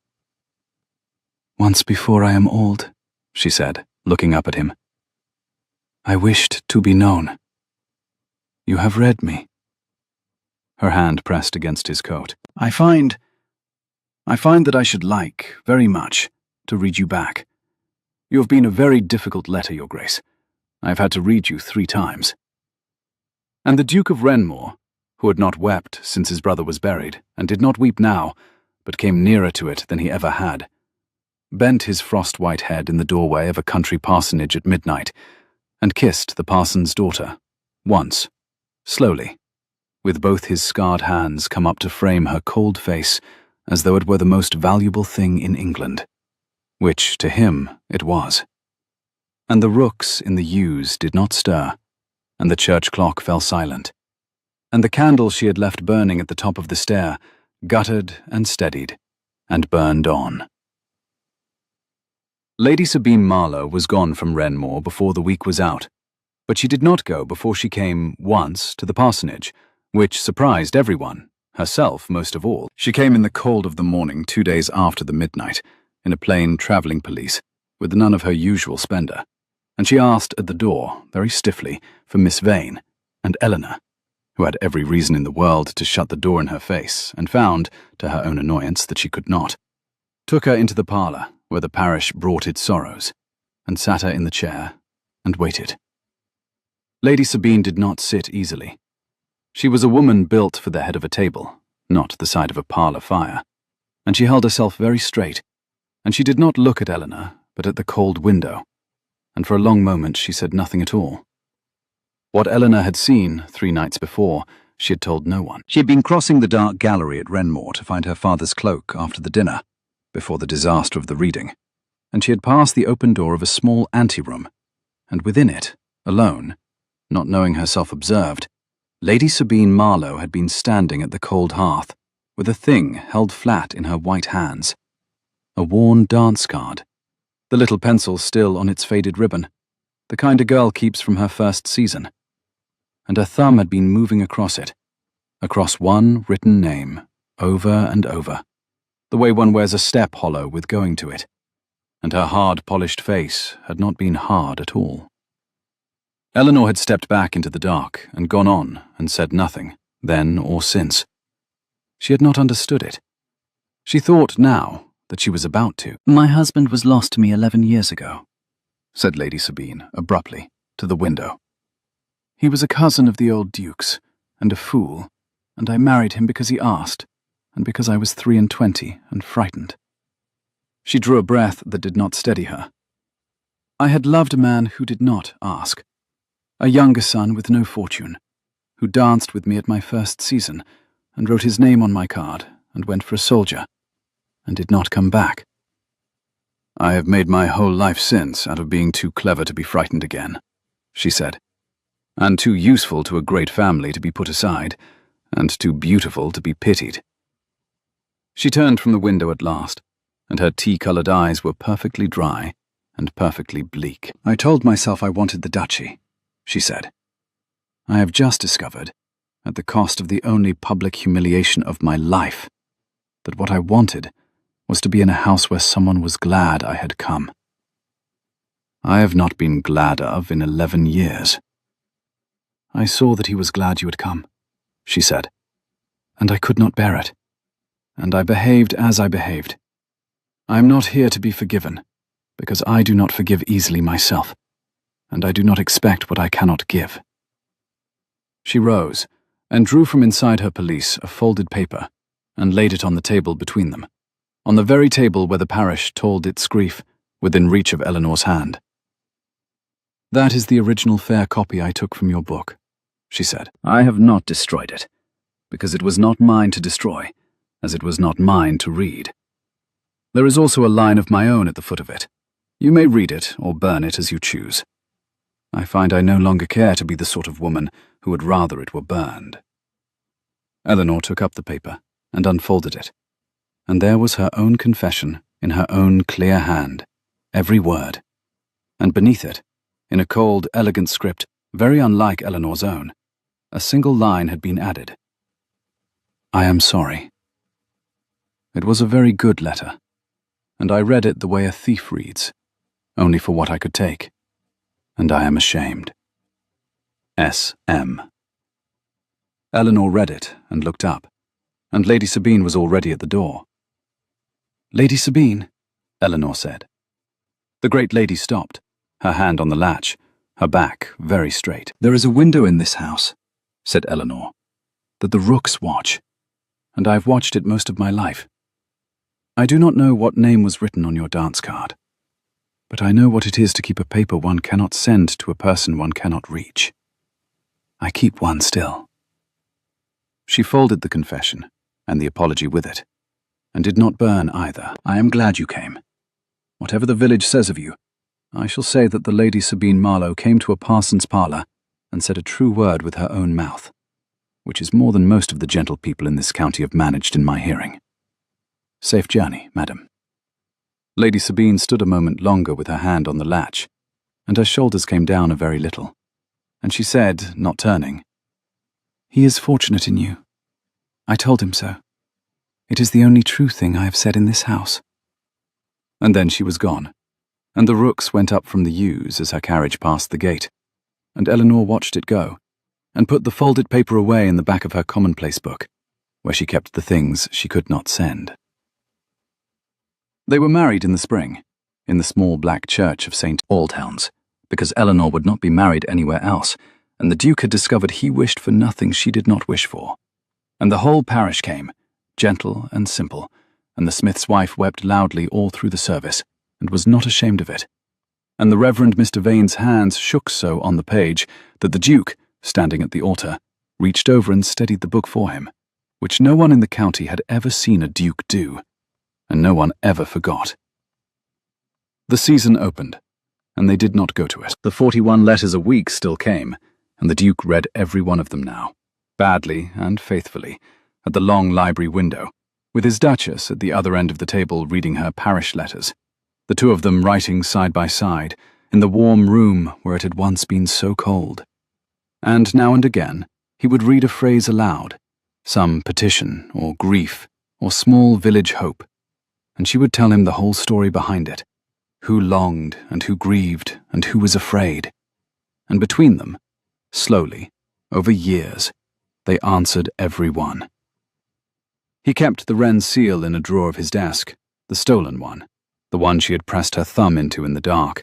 "Once before I am old," she said, looking up at him, "I wished to be known. You have read me." Her hand pressed against his coat. I find that I should like, very much, to read you back. You have been a very difficult letter, Your Grace. I have had to read you 3 times. And the Duke of Renmore, who had not wept since his brother was buried, and did not weep now, but came nearer to it than he ever had, bent his frost-white head in the doorway of a country parsonage at midnight, and kissed the parson's daughter, once, slowly, with both his scarred hands come up to frame her cold face as though it were the most valuable thing in England, which, to him, it was. And the rooks in the yews did not stir, and the church clock fell silent, and the candle she had left burning at the top of the stair guttered and steadied, and burned on. Lady Sabine Marlowe was gone from Renmore before the week was out, but she did not go before she came once to the parsonage, which surprised everyone, herself most of all. She came in the cold of the morning 2 days after the midnight, in a plain travelling pelisse, with none of her usual splendour, and she asked at the door, very stiffly, for Miss Vane, and Eleanor, who had every reason in the world to shut the door in her face, and found, to her own annoyance, that she could not, took her into the parlour, where the parish brought its sorrows, and sat her in the chair, and waited. Lady Sabine did not sit easily. She was a woman built for the head of a table, not the side of a parlour fire, and she held herself very straight, and she did not look at Eleanor, but at the cold window, and for a long moment she said nothing at all. What Eleanor had seen 3 nights before, she had told no one. She had been crossing the dark gallery at Renmore to find her father's cloak after the dinner, before the disaster of the reading, and she had passed the open door of a small anteroom, and within it, alone, not knowing herself observed, Lady Sabine Marlowe had been standing at the cold hearth, with a thing held flat in her white hands, a worn dance card, the little pencil still on its faded ribbon, the kind a girl keeps from her first season, and her thumb had been moving across it, across one written name, over and over, the way one wears a step hollow with going to it, and her hard, polished face had not been hard at all. Eleanor had stepped back into the dark and gone on and said nothing, then or since. She had not understood it. She thought now that she was about to. "My husband was lost to me 11 years ago," said Lady Sabine, abruptly, to the window. "He was a cousin of the old Duke's, and a fool, and I married him because he asked, and because I was 23 and frightened." She drew a breath that did not steady her. "I had loved a man who did not ask, a younger son with no fortune, who danced with me at my first season, and wrote his name on my card, and went for a soldier, and did not come back. I have made my whole life since out of being too clever to be frightened again," she said, "and too useful to a great family to be put aside, and too beautiful to be pitied." She turned from the window at last, and her tea-coloured eyes were perfectly dry and perfectly bleak. "I told myself I wanted the duchy," she said. "I have just discovered, at the cost of the only public humiliation of my life, that what I wanted was to be in a house where someone was glad I had come. I have not been glad of in 11 years. I saw that he was glad you had come," she said, "and I could not bear it, and I behaved as I behaved. I am not here to be forgiven, because I do not forgive easily myself, and I do not expect what I cannot give." She rose, and drew from inside her pelisse a folded paper, and laid it on the table between them, on the very table where the parish told its grief, within reach of Eleanor's hand. "That is the original fair copy I took from your book," she said. "I have not destroyed it, because it was not mine to destroy, as it was not mine to read. There is also a line of my own at the foot of it. You may read it or burn it as you choose. I find I no longer care to be the sort of woman who would rather it were burned." Eleanor took up the paper and unfolded it, and there was her own confession in her own clear hand, every word, and beneath it, in a cold, elegant script very unlike Eleanor's own, a single line had been added. "I am sorry." It was a very good letter, and I read it the way a thief reads, only for what I could take, and I am ashamed. S.M. Eleanor read it and looked up, and Lady Sabine was already at the door. "Lady Sabine," Eleanor said. The great lady stopped, her hand on the latch, her back very straight. "There is a window in this house," said Eleanor, "that the rooks watch, and I've watched it most of my life. I do not know what name was written on your dance card, but I know what it is to keep a paper one cannot send to a person one cannot reach. I keep one still." She folded the confession, and the apology with it, and did not burn either. "I am glad you came. Whatever the village says of you, I shall say that the Lady Sabine Marlowe came to a parson's parlour and said a true word with her own mouth, which is more than most of the gentle people in this county have managed in my hearing. Safe journey, madam." Lady Sabine stood a moment longer with her hand on the latch, and her shoulders came down a very little, and she said, not turning, "He is fortunate in you. I told him so. It is the only true thing I have said in this house." And then she was gone, and the rooks went up from the yews as her carriage passed the gate, and Eleanor watched it go, and put the folded paper away in the back of her commonplace book, where she kept the things she could not send. They were married in the spring, in the small black church of St. Aldhelms, because Eleanor would not be married anywhere else, and the Duke had discovered he wished for nothing she did not wish for. And the whole parish came, gentle and simple, and the smith's wife wept loudly all through the service, and was not ashamed of it. And the Reverend Mr. Vane's hands shook so on the page that the Duke, standing at the altar, reached over and steadied the book for him, which no one in the county had ever seen a duke do, and no one ever forgot. The season opened, and they did not go to it. The 41 letters a week still came, and the Duke read every one of them now, badly and faithfully, at the long library window, with his Duchess at the other end of the table reading her parish letters, the two of them writing side by side, in the warm room where it had once been so cold. And now and again, he would read a phrase aloud, some petition or grief or small village hope, and she would tell him the whole story behind it, who longed and who grieved and who was afraid. And between them, slowly, over years, they answered every one. He kept the wren seal in a drawer of his desk, the stolen one, the one she had pressed her thumb into in the dark,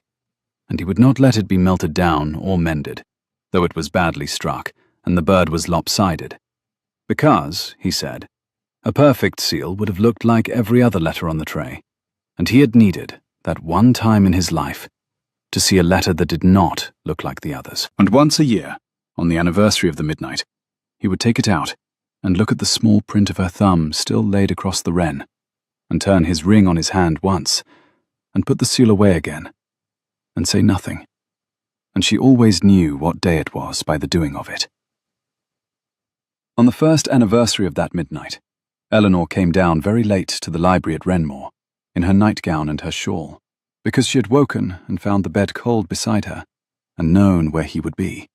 and he would not let it be melted down or mended, though it was badly struck and the bird was lopsided, because, he said, a perfect seal would have looked like every other letter on the tray, and he had needed, that one time in his life, to see a letter that did not look like the others. And once a year, on the anniversary of the midnight, he would take it out and look at the small print of her thumb still laid across the wren, and turn his ring on his hand once, and put the seal away again, and say nothing, and she always knew what day it was by the doing of it. On the first anniversary of that midnight, Eleanor came down very late to the library at Renmore, in her nightgown and her shawl, because she had woken and found the bed cold beside her, and known where he would be.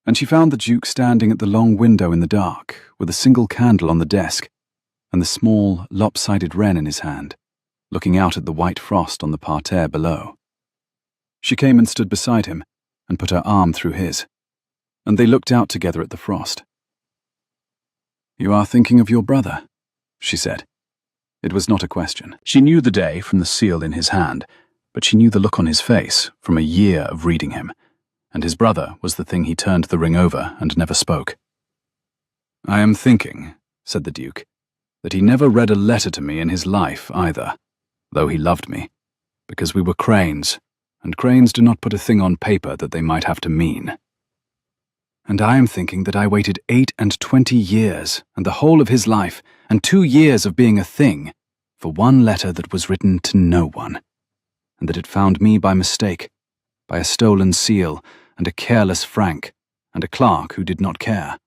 And she found the Duke standing at the long window in the dark, with a single candle on the desk, and the small, lopsided wren in his hand, looking out at the white frost on the parterre below. She came and stood beside him, and put her arm through his, and they looked out together at the frost. "You are thinking of your brother," she said. It was not a question. She knew the day from the seal in his hand, but she knew the look on his face from a year of reading him, and his brother was the thing he turned the ring over and never spoke. "I am thinking," said the Duke, "that he never read a letter to me in his life either, though he loved me, because we were cranes, and cranes do not put a thing on paper that they might have to mean. And I am thinking that I waited 28 years, and the whole of his life, and 2 years of being a thing, for one letter that was written to no one, and that it found me by mistake, by a stolen seal, and a careless Frank, and a clerk who did not care,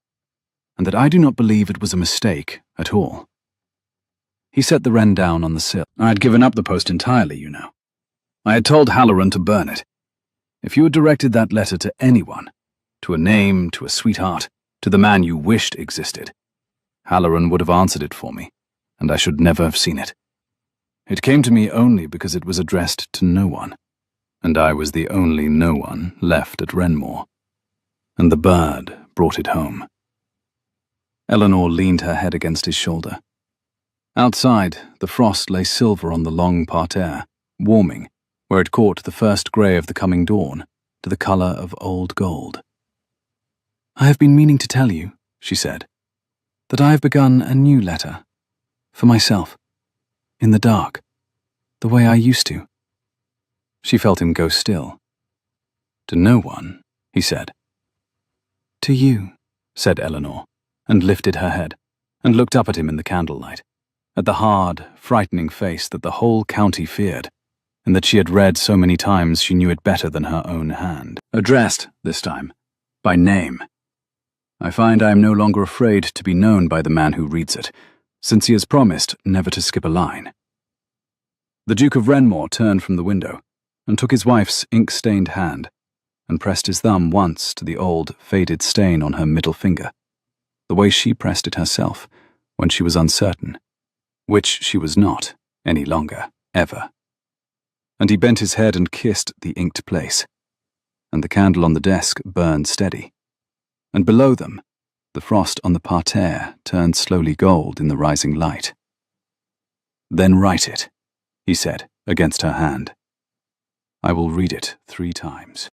and that I do not believe it was a mistake at all." He set the wren down on the sill. "I had given up the post entirely, you know. I had told Halloran to burn it. If you had directed that letter to anyone, to a name, to a sweetheart, to the man you wished existed, Halloran would have answered it for me, and I should never have seen it. It came to me only because it was addressed to no one, and I was the only no one left at Renmore, and the bird brought it home." Eleanor leaned her head against his shoulder. Outside, the frost lay silver on the long parterre, warming, where it caught the first grey of the coming dawn, to the colour of old gold. I have been meaning to tell you, she said, that I have begun a new letter. For myself. In the dark. The way I used to. She felt him go still. To no one, he said. To you, said Eleanor, and lifted her head, and looked up at him in the candlelight, at the hard, frightening face that the whole county feared, and that she had read so many times she knew it better than her own hand. Addressed, this time, by name. I find I am no longer afraid to be known by the man who reads it, since he has promised never to skip a line. The Duke of Renmore turned from the window, and took his wife's ink-stained hand, and pressed his thumb once to the old, faded stain on her middle finger, the way she pressed it herself, when she was uncertain, which she was not, any longer, ever. And he bent his head and kissed the inked place, and the candle on the desk burned steady, and below them, the frost on the parterre turned slowly gold in the rising light. Then write it, he said, against her hand. I will read it 3 times.